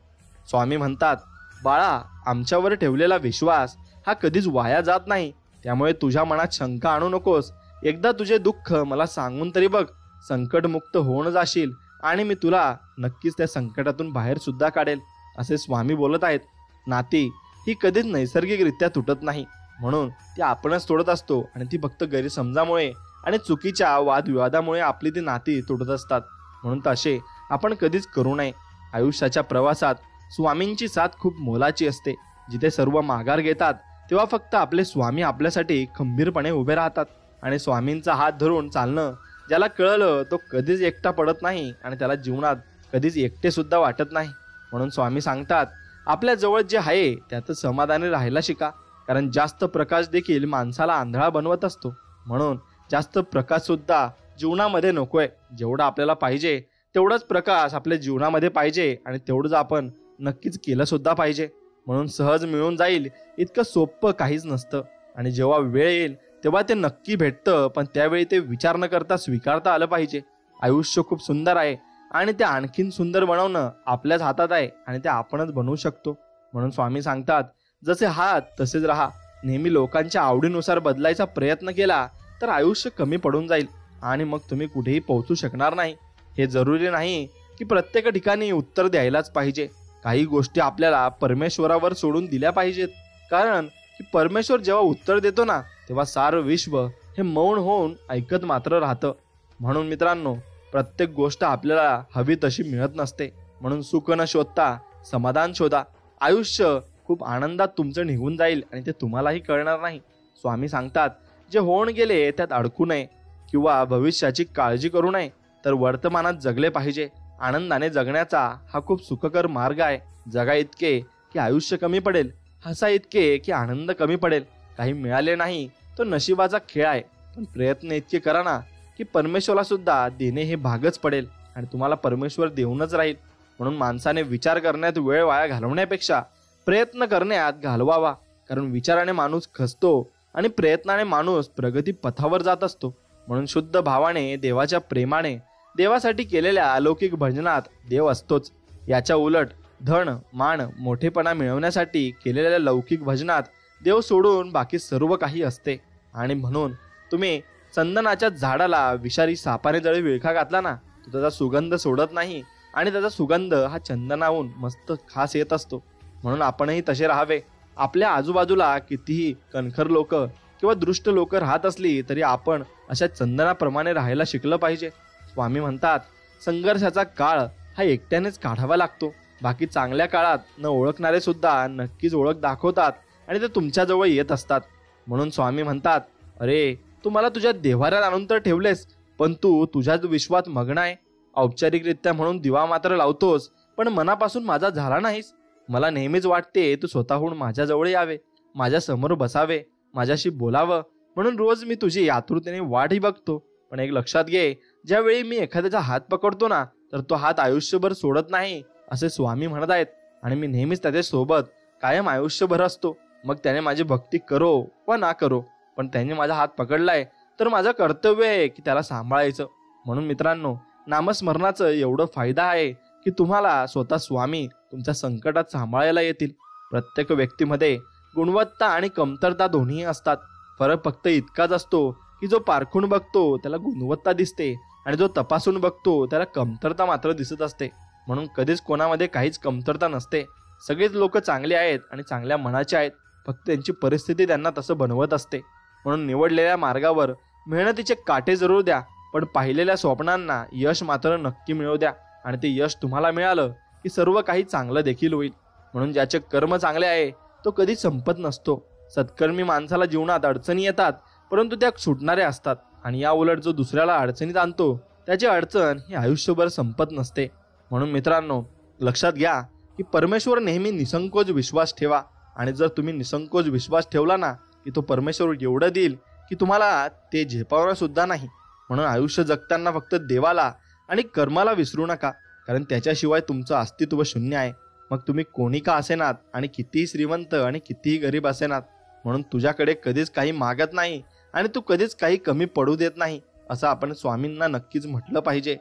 स्वामी म्हणतात, बाळा, आमच्यावर ठेवलेला विश्वास हा कधीच वाया जात नाही. त्यामुळे तुझ्या मनात शंका आणू नकोस. एकदा तुझे दुःख मला सांगून तरी बघ. संकटमुक्त होऊन जाशील आणि मी तुला नक्कीच त्या संकटातून बाहेर सुद्धा काढेल, असे स्वामी बोलत आहेत. नाती ही कधीच नैसर्गिकरित्या तुटत नाही, म्हणून ती आपणच तोडत असतो आणि ती फक्त गैरसमजामुळे आणि चुकीच्या वादविवादामुळे आपली ती नाती तुटत असतात. म्हणून तसे आपण कधीच करू नये. आयुष्याच्या प्रवासात स्वामींची साथ खूप मोलाची असते. जिथे सर्व माघार घेतात तेव्हा फक्त आपले स्वामी आपल्यासाठी खंबीरपणे उभे राहतात आणि स्वामींचा हात धरून चालणं ज्याला कळलं तो कधीच एकटा पडत नाही आणि त्याला जीवनात कधीच एकटे सुद्धा वाटत नाही. म्हणून स्वामी सांगतात, आपल्या जवळ जे आहे त्यात समाधानी राहायला शिका, कारण जास्त प्रकाश देखील माणसाला आंधळा बनवत असतो. म्हणून जास्त प्रकाश सुद्धा जीवनामध्ये नकोय. जेवढा आपल्याला पाहिजे तेवढाच प्रकाश आपल्या जीवनामध्ये पाहिजे आणि तेवढंच आपण नक्कीच केलं सुद्धा पाहिजे. म्हणून सहज मिळून जाईल इतकं सोपं काहीच नसतं आणि जेव्हा वेळ येईल तेव्हा ते नक्की भेटतं, पण त्यावेळी ते विचार न करता स्वीकारता आलं पाहिजे. आयुष्य खूप सुंदर आहे आणि ते आणखीन सुंदर बनवणं आपल्याच हातात आहे आणि ते आपणच बनवू शकतो. म्हणून स्वामी सांगतात, जसे आहात तसेच राहा. नेहमी लोकांच्या आवडीनुसार बदलायचा प्रयत्न केला तर आयुष्य कमी पडून जाईल आणि मग तुम्ही कुठेही पोहोचू शकणार नाही. हे जरुरी नाही की प्रत्येक ठिकाणी उत्तर द्यायलाच पाहिजे. काही गोष्टी आपल्याला परमेश्वरावर सोडून दिल्या पाहिजेत, कारण की परमेश्वर जेव्हा उत्तर देतो ना तेव्हा सारं विश्व हे मौन होऊन ऐकत मात्र राहतं. म्हणून मित्रांनो, प्रत्येक गोष्ट आपल्याला हवी तशी मिळत नसते. म्हणून सुख न शोधता समाधान शोधा. आयुष्य खूप आनंदात तुमचं निघून जाईल आणि ते तुम्हालाही कळणार नाही. स्वामी सांगतात, जे होऊन गेले त्यात अडकू नये किंवा भविष्याची काळजी करू नये, तर वर्तमानात जगले पाहिजे. आनंदाने जगण्याचा हा खूप सुखकर मार्ग आहे. जगा इतके की आयुष्य कमी पडेल, हसा इतके की आनंद कमी पडेल. काही मिळाले नाही तो नशिबाचा खेळ आहे, पण प्रयत्न इतके करा ना की परमेश्वराला सुद्धा देणे हे भागच पडेल आणि तुम्हाला परमेश्वर देऊनच राहील. म्हणून माणसाने विचार करण्यात वेळ वाया घालवण्यापेक्षा प्रयत्न करण्यात घालवावा, कारण विचाराने माणूस खचतो आणि प्रयत्नाने माणूस प्रगती पथावर जात असतो. म्हणून शुद्ध भावाने, देवाच्या प्रेमाने, देवासाठी केलेल्या अलौकिक भजनात देव असतोच. याच्या उलट धन, मान, मोठेपणा मिळवण्यासाठी केलेल्या लौकिक भजनात देव सोडून बाकी सर्व काही असते. आणि म्हणून तुम्ही चंदनाच्या झाडाला विषारी सापाने जरी विळखा घातला ना, तो त्याचा सुगंध सोडत नाही आणि त्याचा सुगंध हा चंदनाहून मस्त खास येत असतो. म्हणून आपणही तसे राहावे. आपल्या आजूबाजूला कितीही कणखर लोक किंवा दृष्ट लोक राहत असली तरी आपण अशा चंदनाप्रमाणे राहायला शिकलं पाहिजे. स्वामी म्हणतात, संघर्षाचा काळ हा एकट्यानेच काढावा लागतो. बाकी चांगल्या काळात न ओळखणारे सुद्धा नक्कीच ओळख दाखवतात आणि ते तुमच्याजवळ येत असतात. म्हणून स्वामी म्हणतात, अरे तू मला तुझ्या देव्हाऱ्यात आणून तर ठेवलेस, पण तू तुझ्याच विश्वात मग्न आहे. औपचारिकरित्या म्हणून दिवा मात्र लावतोस, पण मनापासून माझा झाला नाहीस. मला नेहमीच वाटते तू स्वतःहून माझ्याजवळ यावे, माझ्या समोर बसावे, माझ्याशी बोलावं, म्हणून रोज मी तुझी आतुरतेने वाटही बघतो. पण एक लक्षात घे, ज्यावेळी मी एखाद्याचा हात पकडतो ना, तर तो हात आयुष्यभर सोडत नाही, असे स्वामी म्हणत आहेत. आणि मी नेहमीच त्याच्या सोबत कायम आयुष्यभर असतो. मग त्याने माझी भक्ती करो वा ना करो, पण त्याने माझा हात पकडलाय तर माझं कर्तव्य आहे की त्याला सांभाळायचं. म्हणून मित्रांनो, नामस्मरणाचं एवढं फायदा आहे की तुम्हाला स्वतः स्वामी तुमच्या संकटात सांभाळायला येतील. प्रत्येक व्यक्तीमध्ये गुणवत्ता आणि कमतरता दोन्ही असतात. फरक फक्त इतकाच असतो की जो पारखून बघतो त्याला गुणवत्ता दिसते आणि जो तपासून बघतो त्याला कमतरता मात्र दिसत असते. म्हणून कधीच कोणामध्ये काहीच कमतरता नसते. सगळेच लोक चांगले आहेत आणि चांगल्या मनाचे आहेत, फक्त त्यांची परिस्थिती त्यांना तसं बनवत असते. म्हणून निवडलेल्या मार्गावर मेहनतीचे काटे जरूर द्या, पण पाहिलेल्या स्वप्नांना यश मात्र नक्की मिळवू द्या. आणि ते यश तुम्हाला मिळालं की सर्व काही चांगलं देखील होईल. म्हणून ज्याचे कर्म चांगले आहे तो कधी संपत नसतो. सत्कर्मी माणसाला जीवनात अडचणी येतात, परंतु त्या सुटणाऱ्या असतात. आणि या उलट जो दुसऱ्याला अडचणीत आणतो त्याची अडचण ही आयुष्यभर संपत नसते. म्हणून मित्रांनो, लक्षात घ्या की परमेश्वर नेहमी निसंकोच विश्वास ठेवा. आणि जर तुम्ही निसंकोच विश्वास ठेवला ना, की तो परमेश्वर एवढं देईल की तुम्हाला ते झेपावणार सुद्धा नाही. म्हणून आयुष्य जगताना फक्त देवाला आणि कर्माला विसरू नका, कारण त्याच्याशिवाय तुमचं अस्तित्व शून्य आहे. मग तुम्ही कोणी का असेनात आणि कितीही श्रीमंत आणि कितीही गरीब असेनात. म्हणून तुझ्याकडे कधीच काही मागत नाही आणि तू कधीच काही कमी पडू देत नाही, असं आपण स्वामींना नक्कीच म्हटलं पाहिजे.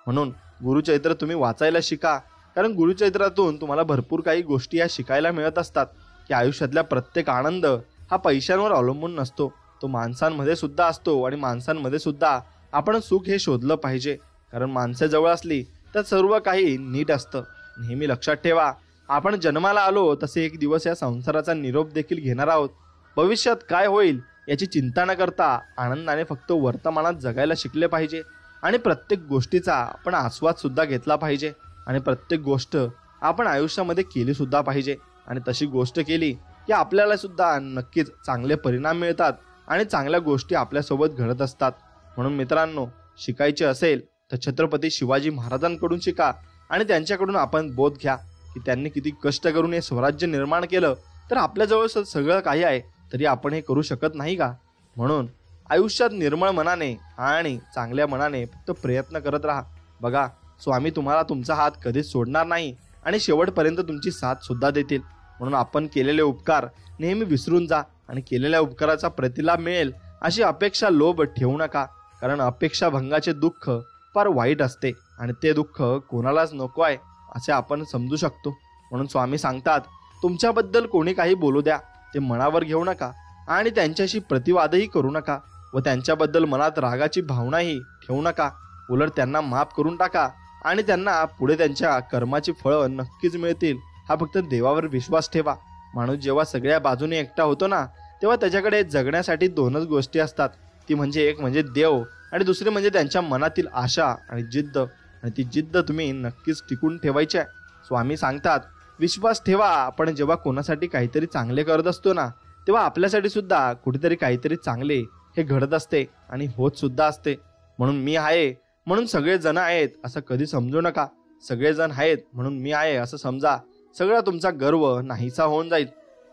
म्हणून गुरुचरित्र तुम्ही वाचायला शिका, कारण गुरुचरित्रातून तुम्हाला भरपूर काही गोष्टी या शिकायला मिळत असतात की आयुष्यातला प्रत्येक आनंद हा पैशांवर अवलंबून नसतो, तो माणसांमध्ये सुद्धा असतो. आणि माणसांमध्ये सुद्धा आपण सुख हे शोधलं पाहिजे, कारण माणसे जवळ असली तर सर्व काही नीट असतं. नेहमी लक्षात ठेवा, आपण जन्माला आलो तसे एक दिवस या संसाराचा निरोप देखील घेणार आहोत. भविष्यात काय होईल याची चिंता न करता आनंदाने फक्त वर्तमानात जगायला शिकले पाहिजे. आणि प्रत्येक गोष्टीचा आपण आस्वाद सुद्धा घेतला पाहिजे. आणि प्रत्येक गोष्ट आपण आयुष्यामध्ये केली सुद्धा पाहिजे. आणि तशी गोष्ट केली की आपल्याला सुद्धा नक्कीच चांगले परिणाम मिळतात आणि चांगल्या गोष्टी आपल्यासोबत घडत असतात. म्हणून मित्रांनो, शिकायचे असेल तर छत्रपती शिवाजी महाराजांकडून शिका आणि त्यांच्याकडून आपण बोध घ्या की त्यांनी किती कष्ट करून हे स्वराज्य निर्माण केलं. तर आपल्याजवळ सगळं काही आहे तरी आपण हे करू शकत नाही का? म्हणून आयुष्यात निर्मळ मनाने आणि चांगल्या मनाने फक्त प्रयत्न करत राहा. बघा, स्वामी तुम्हाला तुमचा हात कधीच सोडणार नाही आणि शेवटपर्यंत तुमची साथ सुद्धा देतील. म्हणून आपण केलेले उपकार नेहमी विसरून जा आणि केलेल्या उपकाराचा प्रतिलाभ मिळेल अशी अपेक्षा लोभ ठेवू नका, कारण अपेक्षा भंगाचे दुःख फार वाईट असते आणि ते दुःख कोणालाच नको आहे असे आपण समजू शकतो. म्हणून स्वामी सांगतात, तुमच्याबद्दल कोणी काही बोलू द्या, ते मनावर घेऊ नका आणि त्यांच्याशी प्रतिवादही करू नका व त्यांच्याबद्दल मनात रागाची भावनाही ठेवू नका. उलट त्यांना माफ करून टाका आणि त्यांना पुढे त्यांच्या कर्माची फळं नक्कीच मिळतील. हा फक्त देवावर विश्वास ठेवा. माणूस जेव्हा सगळ्या बाजूने एकटा होतो ना, तेव्हा त्याच्याकडे जगण्यासाठी दोनच गोष्टी असतात. ती म्हणजे एक म्हणजे देव आणि दुसरी म्हणजे त्यांच्या मनातील आशा आणि जिद्द. आणि ती जिद्द तुम्ही नक्कीच टिकून ठेवायची आहे. स्वामी सांगतात, विश्वास ठेवा. आपण जेव्हा कोणासाठी काहीतरी चांगले करत असतो ना, तेव्हा आपल्यासाठी सुद्धा कुठेतरी काहीतरी चांगले हे घडत असते आणि होत सुद्धा असते. म्हणून मी आहे म्हणून सगळेजण आहेत असं कधी समजू नका. सगळेजण आहेत म्हणून मी आहे असं समजा. सगळा तुमचा गर्व नाहीसा होऊन जाईल.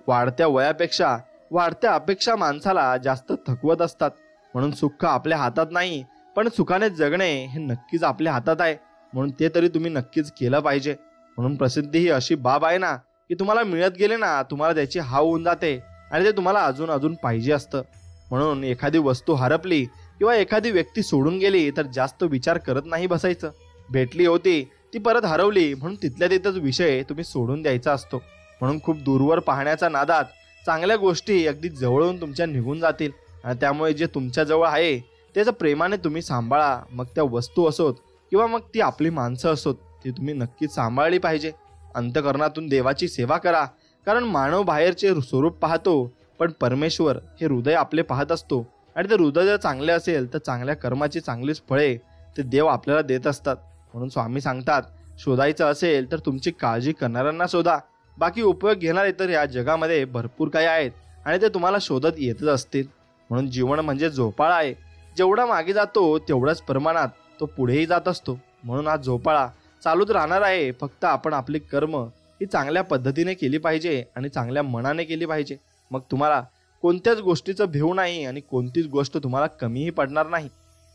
वाढत्या वयापेक्षा वाढत्या अपेक्षा माणसाला जास्त थकवत असतात. म्हणून सुख आपल्या हातात नाही, पण सुखाने जगणे हे नक्कीच आपल्या हातात आहे. म्हणून ते तरी तुम्ही नक्कीच केलं पाहिजे. म्हणून प्रसिद्धी ही अशी बाब आहे ना की तुम्हाला मिळत गेले ना, तुम्हाला त्याची हाव होऊन जाते आणि ते तुम्हाला अजून अजून पाहिजे असतं. म्हणून एखादी वस्तू हरपली किंवा एखादी व्यक्ती सोडून गेली तर जास्त विचार करत नाही बसायचं. भेटली होती ती परत हरवली म्हणून तिथल्या तिथंच विषय तुम्ही सोडून द्यायचा असतो. म्हणून खूप दूरवर पाहण्याच्या नादात चांगल्या गोष्टी अगदी जवळून तुमच्या निघून जातील. आणि त्यामुळे जे तुमच्या जवळ आहे त्याचं प्रेमाने तुम्ही सांभाळा. मग त्या वस्तू असोत किंवा मग ती आपली माणसं असोत, ती तुम्ही नक्कीच सांभाळली पाहिजे. अंतःकरणातून देवाची सेवा करा, कारण मानव बाहेरचे स्वरूप पाहतो, पण परमेश्वर हे हृदय आपले पाहत असतो. आणि ते हृदय जर चांगले असेल तर चांगल्या कर्माची चांगलीच फळे ते देव आपल्याला देत असतात. म्हणून स्वामी सांगतात, शोधायचं असेल तर तुमची काळजी करणाऱ्यांना शोधा. बाकी उपयोग घेणारे तर या जगामध्ये भरपूर काही आहेत आणि ते तुम्हाला शोधत येतच असतील. म्हणून जीवन म्हणजे झोपाळा आहे. जेवढा मागे जातो तेवढ्याच प्रमाणात तो पुढेही जात असतो. म्हणून हा झोपाळा चालूच राहणार आहे. फक्त आपण आपली कर्म ही चांगल्या पद्धतीने केली पाहिजे आणि चांगल्या मनाने केली पाहिजे. मग तुम्हाला कोणत्याच गोष्टीचं भेव नाही आणि कोणतीच गोष्ट तुम्हाला कमीही पडणार नाही.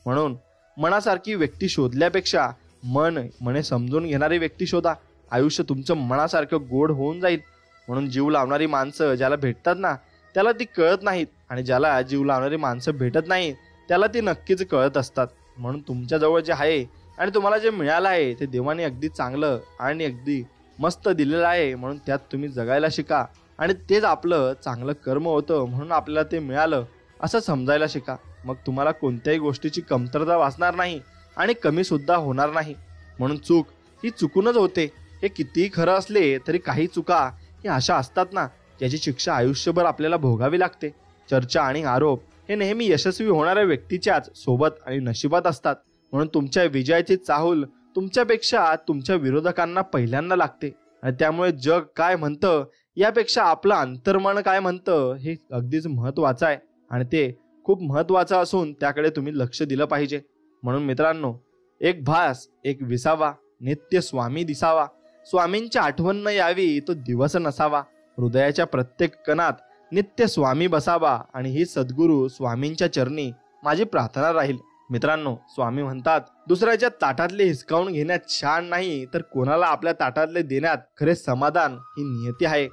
म्हणून मनासारखी व्यक्ती शोधल्यापेक्षा मने समजून घेणारी व्यक्ती शोधा. आयुष्य तुमचं मनासारखं गोड होऊन जाईल. म्हणून जीव लावणारी माणसं ज्याला भेटतात ना त्याला ती कळत नाहीत आणि ज्याला जीव लावणारी माणसं भेटत नाहीत त्याला ती नक्कीच कळत असतात. म्हणून तुमच्याजवळ जे आहे आणि तुम्हाला जे मिळालं आहे ते देवाने अगदी चांगलं आणि अगदी मस्त दिलेलं आहे. म्हणून त्यात तुम्ही जगायला शिका आणि तेच आपलं चांगलं कर्म होतं म्हणून आपल्याला ते मिळालं असं समजायला शिका. मग तुम्हाला कोणत्याही गोष्टीची कमतरता वाचणार नाही आणि कमी सुद्धा होणार नाही. म्हणून चूक ही चुकूनच होते. हे कितीही खरं असले तरी काही चुका ही अशा असतात ना त्याची शिक्षा आयुष्यभर आपल्याला भोगावी लागते. चर्चा आणि आरोप हे नेहमी यशस्वी होणाऱ्या व्यक्तीच्याच सोबत आणि नशिबात असतात. म्हणून तुमच्या विजयाची चाहूल तुमच्यापेक्षा तुमच्या विरोधकांना पहिल्यांदा लागते आणि त्यामुळे जग काय म्हणतं यापेक्षा आपलं अंतर्मन काय म्हणतं हे अगदीच महत्वाचं आहे आणि ते खूप महत्वाचं असून त्याकडे तुम्ही लक्ष दिलं पाहिजे. म्हणून मित्रांनो, एक भास एक विसावा, नित्य स्वामी दिसावा. स्वामींची आठवण न यावी तो दिवस नसावा. हृदयाच्या प्रत्येक कणात नित्य स्वामी बसावा आणि ही सद्गुरू स्वामींच्या चरणी माझी प्रार्थना राहील. मित्रांनो, स्वामी म्हणतात दुसऱ्याच्या ताटातले हिसकावून घेण्यात छान नाही तर कोणाला आपल्या ताटातले देण्यात खरे समाधान ही नियती आहे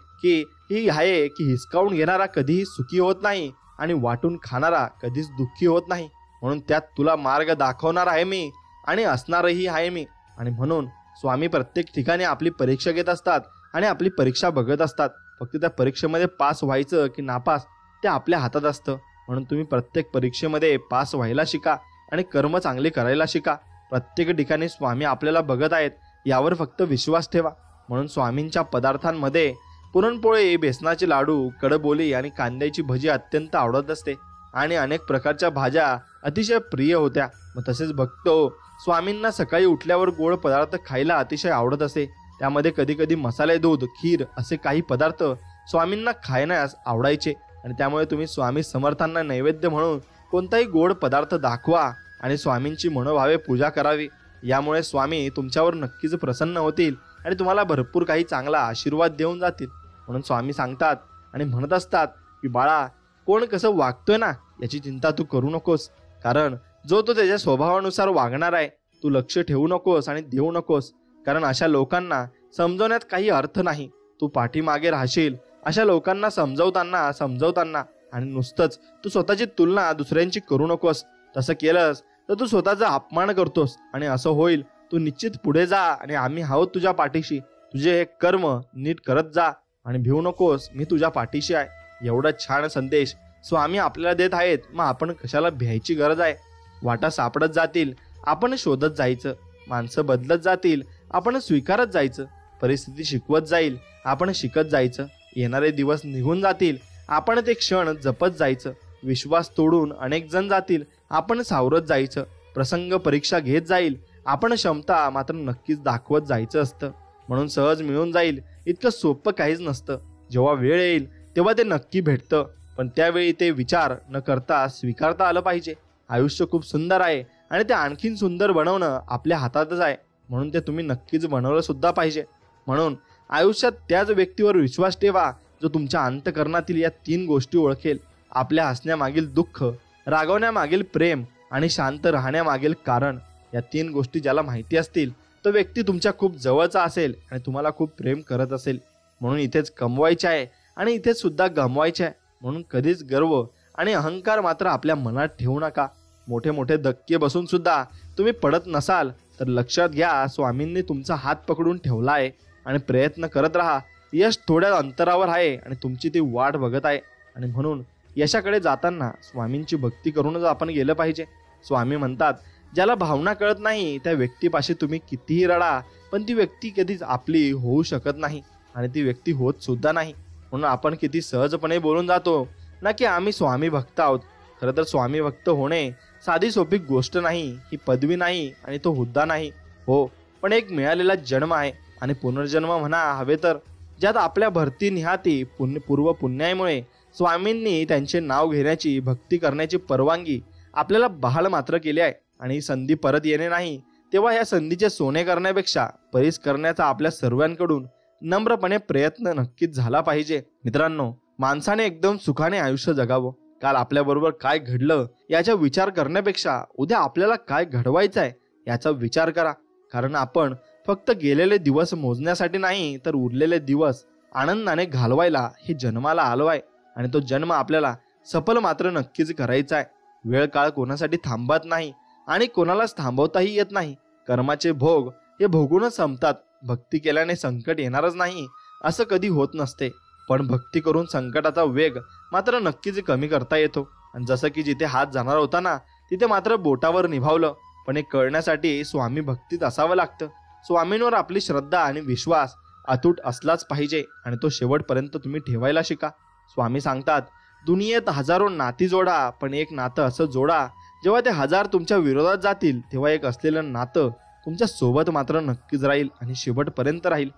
की हिसकावून घेणारा कधीही सुखी होत नाही आणि वाटून खाणारा कधीच दुःखी होत नाही. म्हणून त्यात तुला मार्ग दाखवणार आहे मी आणि असणारही आहे मी. आणि म्हणून स्वामी प्रत्येक ठिकाणी आपली परीक्षा घेत असतात आणि आपली परीक्षा बघत असतात. फक्त त्या परीक्षेमध्ये पास व्हायचं की नापास ते आपल्या हातात असतं. म्हणून तुम्ही प्रत्येक परीक्षेमध्ये पास व्हायला शिका आणि कर्म चांगले करायला शिका. प्रत्येक ठिकाणी स्वामी आपल्याला बघत आहेत यावर फक्त विश्वास ठेवा. म्हणून स्वामींच्या पदार्थांमध्ये पुरणपोळी, बेसनाचे लाडू, कडबोली आणि कांद्याची भजी अत्यंत आवडत असते आणि अनेक प्रकारच्या भाज्या अतिशय प्रिय होत्या. मग तसेच बघतो स्वामींना सकाळी उठल्यावर गोड पदार्थ खायला अतिशय आवडत असे. त्यामध्ये कधी कधी मसाले दूध, खीर असे काही पदार्थ स्वामींना खाण्यास आवडायचे आणि त्यामुळे तुम्ही स्वामी समर्थांना नैवेद्य म्हणून कोणताही गोड पदार्थ दाखवा आणि स्वामींची मनोभावे पूजा करावी. यामुळे स्वामी तुमच्यावर नक्कीच प्रसन्न होतील आणि तुम्हाला भरपूर काही चांगला आशीर्वाद देऊन जातील. म्हणून स्वामी सांगतात आणि म्हणत असतात की बाळा, कोण कसं वागतोय ना याची चिंता तू करू नकोस, कारण जो तो त्याच्या स्वभावानुसार वागणार आहे. तू लक्ष ठेवू नकोस आणि देऊ नकोस, कारण अशा लोकांना समजवण्यात काही अर्थ नाही. तू पाठीमागे राहशील अशा लोकांना समजवताना आणि नुसतंच तू स्वतःची तुलना दुसऱ्यांची करू नकोस. तसं केलंस तर तू स्वतःचा अपमान करतोस आणि असं होईल. तू निश्चित पुढे जा आणि आम्ही आहोत तुझ्या पाठीशी. तुझे एक कर्म नीट करत जा आणि भिवू नकोस, मी तुझ्या पाठीशी आहे. एवढा छान संदेश स्वामी आपल्याला देत आहेत. मग आपण कशाला भ्यायची गरज आहे. वाटा सापडत जातील, आपण शोधत जायचं. माणसं बदलत जातील, आपण स्वीकारत जायचं. परिस्थिती शिकवत जाईल, आपण शिकत जायचं. येणारे दिवस निघून जातील, आपण ते क्षण जपत जायचं. विश्वास तोडून अनेक जण जातील, आपण सावरत जायचं. प्रसंग परीक्षा घेत जाईल, आपण क्षमता मात्र नक्कीच दाखवत जायचं असतं. म्हणून सहज मिळून जाईल इतकं सोपं काहीच नसतं. जेव्हा वेळ येईल तेव्हा ते नक्की भेटतं, पण त्यावेळी ते विचार न करता स्वीकारता आलं पाहिजे. आयुष्य खूप सुंदर आहे आणि ते आणखीन सुंदर बनवणं आपल्या हातातच आहे. म्हणून ते तुम्ही नक्कीच बनवलं सुद्धा पाहिजे. म्हणून आयुष्यात त्याच व्यक्तीवर विश्वास ठेवा जो तुमच्या अंतःकरणातील या 3 गोष्टी ओळखेल. आपल्या हसण्यामागील दुःख, रागवण्यामागील प्रेम आणि शांत राहण्यामागील कारण. या 3 गोष्टी ज्याला माहिती असतील तो व्यक्ती तुमच्या खूप जवळचा असेल आणि तुम्हाला खूप प्रेम करत असेल. म्हणून इथेच कमवायचे आहे आणि इथेच सुद्धा गमवायचे आहे. म्हणून कधीच गर्व आणि अहंकार मात्र आपल्या मनात ठेवू नका. मोठे मोठे धक्के बसून सुद्धा तुम्ही पडत नसाल तर लक्षात घ्या, स्वामींनी तुमचा हात पकडून ठेवला आहे आणि प्रयत्न करत राहा. यश थोड्या अंतरावर आहे आणि तुमची ती वाट बघत आहे. आणि म्हणून यशाकडे जाताना स्वामींची भक्ती करूनच आपण गेलं पाहिजे. स्वामी म्हणतात ज्याला भावना कळत नाही त्या व्यक्तीपाशी तुम्ही कितीही रडा, पण ती व्यक्ती कधीच आपली होऊ शकत नाही आणि ती व्यक्ती होत सुद्धा नाही. म्हणून आपण किती सहजपणे बोलून जातो ना की आम्ही स्वामी भक्त आहोत. खरं तर स्वामी भक्त होणे साधी सोपी गोष्ट नाही. ही पदवी नाही आणि तो हुद्दा नाही. हो, पण एक मिळालेला जन्म आहे आणि पुनर्जन्म म्हणा हवे तर, ज्यात आपल्या भरती निहाती पूर्व पुण्यामुळे स्वामींनी त्यांचे नाव घेण्याची, भक्ती करण्याची परवानगी आपल्याला बहाल मात्र केली आहे. आणि ही संधी परत येणे नाही. तेव्हा या संधीचे सोने करण्यापेक्षा परीस करण्याचा आपल्या सर्वांकडून नम्रपणे प्रयत्न नक्कीच झाला पाहिजे। मित्रांनो, माणसाने एकदम सुखाने आयुष्य जगावं। काल आपल्याबरोबर काय घडलं याचा विचार करण्यापेक्षा उद्या आपल्याला काय घडवायचं आहे याचा विचार करा। कारण आपण फक्त गेलेले दिवस मोजण्यासाठी नाही तर उरलेले दिवस आनंदाने घालवायला हे जन्माला आलो आहे आणि तो जन्म आपल्याला सफल मात्र नक्कीच करायचा आहे। वेळ काळ कोणासाठी थांबत नाही आणि कोणालाच थांबवताही येत नाही। कर्माचे भोग हे भोगूनच संपतात। भक्ती केल्याने संकट येणारच नाही असं कधी होत नसते, पण भक्ती करून संकटाचा वेग मात्र नक्कीच कमी करता येतो। आणि जसं की जिथे हात जाणार होता ना तिथे मात्र बोटावर निभावलं। पण हे कळण्यासाठी स्वामी भक्तीत असावं लागतं। स्वामींवर आपली श्रद्धा आणि विश्वास अतूट असलाच पाहिजे आणि तो शेवटपर्यंत तुम्ही ठेवायला शिका। स्वामी सांगतात, दुनियेत हजारो नाती जोडा, पण एक नातं असं जोडा जेव्हा ते हजार तुमच्या विरोधात जातील तेव्हा एक असलेलं नातं तुमच्या सोबत मात्र नक्कीच राहील आणि शेवटपर्यंत राहील।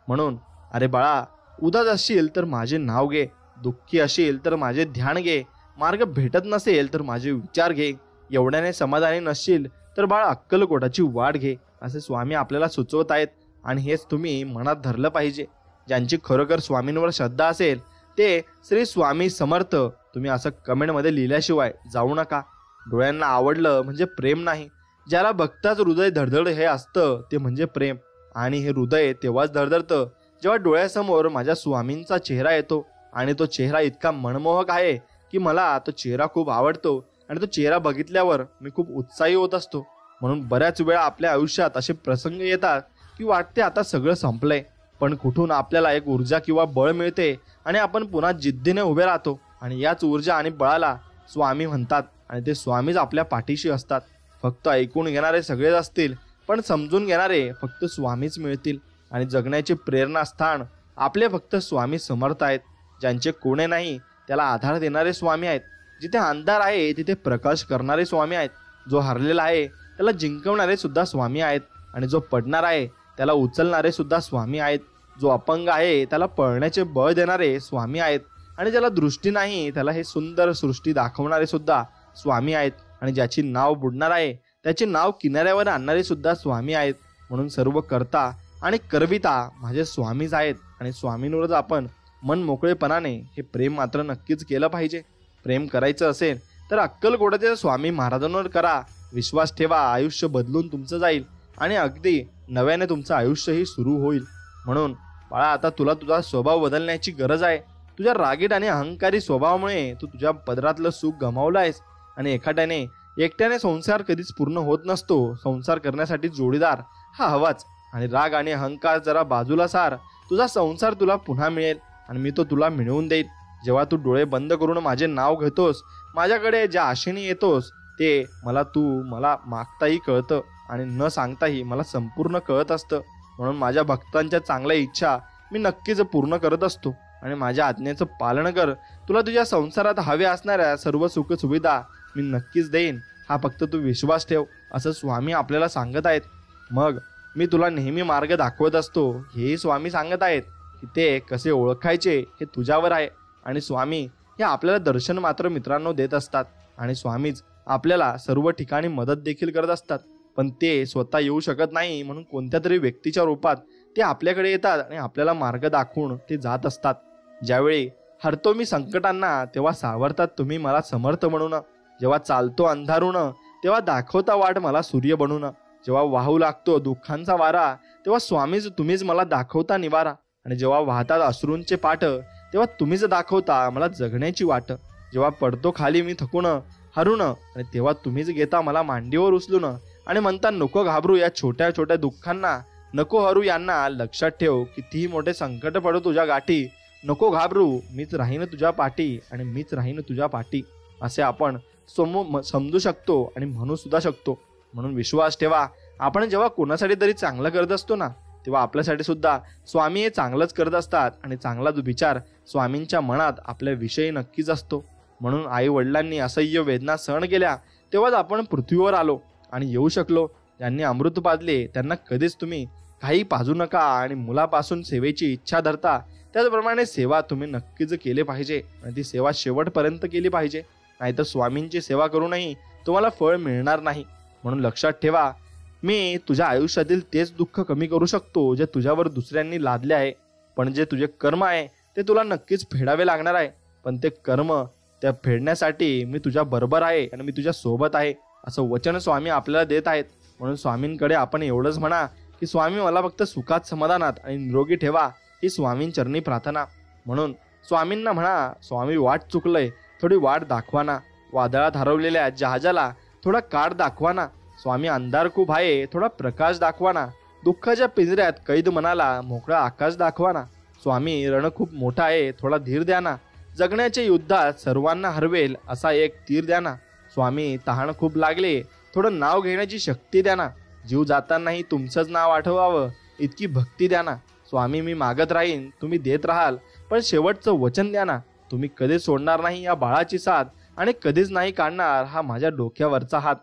म्हणून अरे बाळा, उदास असशील तर माझे नाव घे, दुःखी असशील तर माझे ध्यान घे, मार्ग भेटत नसेल तर माझे विचार घे, एवढ्याने समाधानी नसशील तर बाळ अक्कलकोटाची वाट घे, असे स्वामी आपल्याला सुचवत आहेत। आणि हेच तुम्ही मनात धरलं पाहिजे। ज्यांची खरोखर स्वामींवर श्रद्धा असेल ते श्री स्वामी समर्थ तुम्ही असं कमेंटमध्ये लिहिल्याशिवाय जाऊ नका। डोळ्यांना आवडलं म्हणजे प्रेम नाही, ज्याला बघताच हृदय धडधड हे असतं ते म्हणजे प्रेम। आणि हे हृदय तेव्हाच धडधडतं जेव्हा डोळ्यासमोर माझ्या स्वामींचा चेहरा येतो आणि तो चेहरा इतका मनमोहक आहे की मला तो चेहरा खूप आवडतो आणि तो चेहरा बघितल्यावर मी खूप उत्साही होत असतो। म्हणून बऱ्याच वेळा आपल्या आयुष्यात असे प्रसंग येतात की वाटते आता सगळं संपलंय, पण कुठून आपल्याला एक ऊर्जा किंवा बळ मिळते आणि आपण पुन्हा जिद्दीने उभे राहतो। आणि याच ऊर्जा आणि बळाला स्वामी म्हणतात आणि ते स्वामीच आपल्या पाठीशी असतात। फक्त ऐकून घेणारे सगळेच असतील, पण समजून घेणारे फक्त स्वामीच मिळतील। आणि जगण्याचे प्रेरणास्थान आपले फक्त स्वामी समर्थ आहेत। ज्यांचे कोणे नाही त्याला आधार देणारे स्वामी आहेत। जिथे अंधार आहे तिथे प्रकाश करणारे स्वामी आहेत। जो हरलेला आहे त्याला जिंकवणारे सुद्धा स्वामी आहेत आणि जो पडणार आहे त्याला उचलणारे सुद्धा स्वामी आहेत। जो अपंग आहे त्याला पळण्याचे बळ देणारे स्वामी आहेत आणि ज्याला दृष्टी नाही त्याला हे सुंदर सृष्टी दाखवणारे सुद्धा स्वामी आहेत। आणि ज्याची नाव बुडणार आहे त्याचे नाव किनाऱ्यावर आणणारे सुद्धा स्वामी आहेत। म्हणून सर्व करता आणि करविता माझे स्वामीच आहेत आणि स्वामींवरच आपण मन मोकळेपणाने हे प्रेम मात्र नक्कीच केलं पाहिजे। प्रेम करायचं असेल तर अक्कलकोटाच्या स्वामी महाराजांवर करा, विश्वास ठेवा, आयुष्य बदलून तुमचं जाईल आणि अगदी नव्याने तुमचं आयुष्यही सुरू होईल। म्हणून बाळा, आता तुला तुझा स्वभाव बदलण्याची गरज आहे। तुझ्या रागीट आणि अहंकारी स्वभावामुळे तू तुझ्या पदरातलं सुख गमावलं आहेस आणि एकट्याने संसार कधीच पूर्ण होत नसतो। संसार करण्यासाठी जोडीदार हा हवाच आणि राग आणि अहंकार जरा बाजूला सार, तुझा संसार तुला पुन्हा मिळेल आणि मी तो तुला मिळवून देईल। जेव्हा तू डोळे बंद करून माझे नाव घेतोस, माझ्याकडे ज्या आशेने येतोस ते मला मागताही कळतं आणि न सांगताही मला संपूर्ण कळत असतं। म्हणून माझ्या भक्तांच्या चांगल्या इच्छा मी नक्कीच पूर्ण करत असतो आणि माझ्या आज्ञेचं पालन कर। तुला तुझ्या संसारात हव्या असणाऱ्या सर्व सुख सुविधा मी नक्कीच देईन, हा फक्त तू विश्वास ठेव, असं स्वामी आपल्याला सांगत आहेत। मग मी तुला नेहमी मार्ग दाखवत असतो हेही स्वामी सांगत आहेत की ते कसे ओळखायचे हे तुझ्यावर आहे। आणि स्वामी हे आपल्याला दर्शन मात्र मित्रांनो देत असतात आणि स्वामीच आपल्याला सर्व ठिकाणी मदत देखील करत असतात, पण ते स्वतः येऊ शकत नाही म्हणून कोणत्या तरी व्यक्तीच्या रूपात ते आपल्याकडे येतात आणि आपल्याला मार्ग दाखवून ते जात असतात। ज्यावेळी हरतो मी संकटांना तेव्हा सावरतात तुम्ही मला समर्थ म्हणून, जेव्हा चालतो अंधारून तेव्हा दाखवता वाट मला सूर्य बनून, जेव्हा वाहू लागतो दुःखांचा वारा तेव्हा स्वामीच तुम्हीच मला दाखवता निवारा, आणि जेव्हा वाहतात अश्रूंचे पाठ तेव्हा तुम्हीच दाखवता मला जगण्याची वाट, जेव्हा पडतो खाली मी थकून हरून आणि तेव्हा तुम्हीच घेता मला मांडीवर उचलून आणि म्हणता नको घाबरू या छोट्या छोट्या दुःखांना, नको हरू यांना, लक्षात ठेव कितीही मोठे संकट पडो तुझ्या गाठी, नको घाबरू मीच राहीन तुझ्या पाठी आणि मीच राहीन तुझ्या पाठी, असे आपण समजू शकतो आणि म्हणू सुद्धा शकतो। म्हणून विश्वास ठेवा, आपण जेव्हा कोणासाठी तरी चांगलं करत असतो ना तेव्हा आपल्यासाठी सुद्धा स्वामी हे चांगलंच करत असतात आणि चांगलाच विचार स्वामींच्या मनात आपल्या विषयी नक्कीच असतो। म्हणून आई वडिलांनी असह्य वेदना सहन केल्या तेव्हाच आपण पृथ्वीवर आलो आणि येऊ शकलो। ज्यांनी अमृत पाजले त्यांना कधीच तुम्ही काही पाजू नका आणि मुलापासून सेवेची इच्छा धरता त्याचप्रमाणे सेवा तुम्ही नक्कीच केली पाहिजे आणि ती सेवा शेवटपर्यंत केली पाहिजे, नाहीतर स्वामींची सेवा करूनही तुम्हाला फळ मिळणार नाही। म्हणून लक्षात ठेवा, मी तुझ्या आयुष्यातील तेच दुःख कमी करू शकतो जे तुझ्यावर दुसऱ्यांनी लादले आहे, पण जे तुझे कर्म आहे ते तुला नक्कीच फेडावे लागणार आहे. पण ते कर्म त्या फेडण्यासाठी मी तुझ्या बरोबर आहे आणि मी तुझ्या सोबत आहे असं वचन स्वामी आपल्याला देत आहेत. म्हणून स्वामींकडे आपण एवढंच म्हणा की स्वामी मला फक्त सुखात समाधानात आणि निरोगी ठेवा, ही स्वामींचरणी प्रार्थना. म्हणून स्वामींना म्हणा, स्वामी वाट चुकलंय, थोडी वाट दाखवा ना. वादळात हरवलेल्या जहाजाला थोडा काठ दाखवा ना. स्वामी अंधार खूप आहे, थोडा प्रकाश दाखवा ना. दुःखाच्या पिंजऱ्यात कैद मनाला मोकळा आकाश दाखवा ना. स्वामी रण खूप मोठा आहे, थोडा धीर द्या ना. जगण्याच्या युद्धात सर्वांना हरवेल असा एक तीर द्या ना. स्वामी तहान खूप लागले, थोडं नाव घेण्याची शक्ती द्या ना. जीव जातानाही तुमचंच नाव आठवावं इतकी भक्ती द्या ना. स्वामी मी मागत राहीन, तुम्ही देत राहाल, पण शेवटचं वचन द्या ना. तुम्ही कधीच सोडणार नाही या बाळाची साथ आणि कधीच नाही काढणार हा माझ्या डोक्यावरचा हात.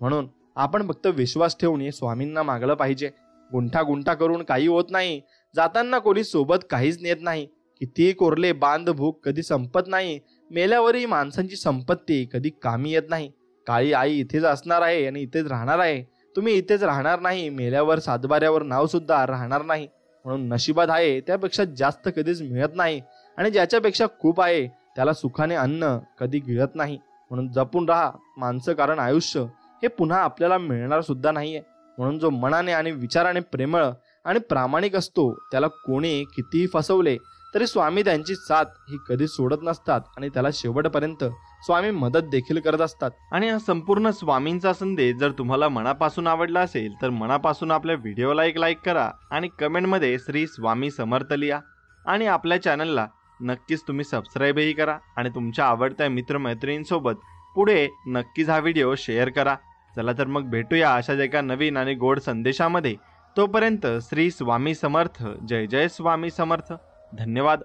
म्हणून आपण फक्त विश्वास ठेवून स्वामींना मागलं पाहिजे. गुंठा करून काही होत नाही. जाताना कोणी सोबत काहीच नेत नाही. कितीही कोरले बांध भूक कधी संपत नाही. मेल्यावरही माणसांची संपत्ती कधी कामी येत नाही. काळी आई इथेच असणार आहे आणि इथेच राहणार आहे. तुम्ही इथेच राहणार नाही. मेल्यावर सातबाऱ्यावर नाव सुद्धा राहणार नाही. म्हणून नशिबात आहे त्यापेक्षा जास्त कधीच मिळत नाही आणि ज्याच्यापेक्षा खूप आहे त्याला सुखाने अन्न कधी गिळत नाही. म्हणून जपून राहा माणसं, कारण आयुष्य हे पुन्हा आपल्याला मिळणार सुद्धा नाहीये. म्हणून जो मनाने आणि विचाराने प्रेमळ आणि प्रामाणिक असतो त्याला कोणी कितीही फसवले तरी स्वामी त्यांची साथ ही कधी सोडत नसतात आणि त्याला शेवटपर्यंत स्वामी मदत देखील करत असतात. आणि हा संपूर्ण स्वामींचा संदेश जर तुम्हाला मनापासून आवडला असेल तर मनापासून आपल्या व्हिडिओला एक लाईक करा आणि कमेंटमध्ये श्री स्वामी समर्थ लिहा. आणि आपल्या चॅनलला नक्कीच तुम्ही सबस्क्राईबही करा आणि तुमच्या आवडत्या मित्रमैत्रिणींसोबत पुढे नक्कीच हा व्हिडिओ शेअर करा. चला तर मग भेटूया अशाच एका नवीन आणि गोड संदेशामध्ये. तोपर्यंत श्री स्वामी समर्थ. जय जय स्वामी समर्थ. धन्यवाद.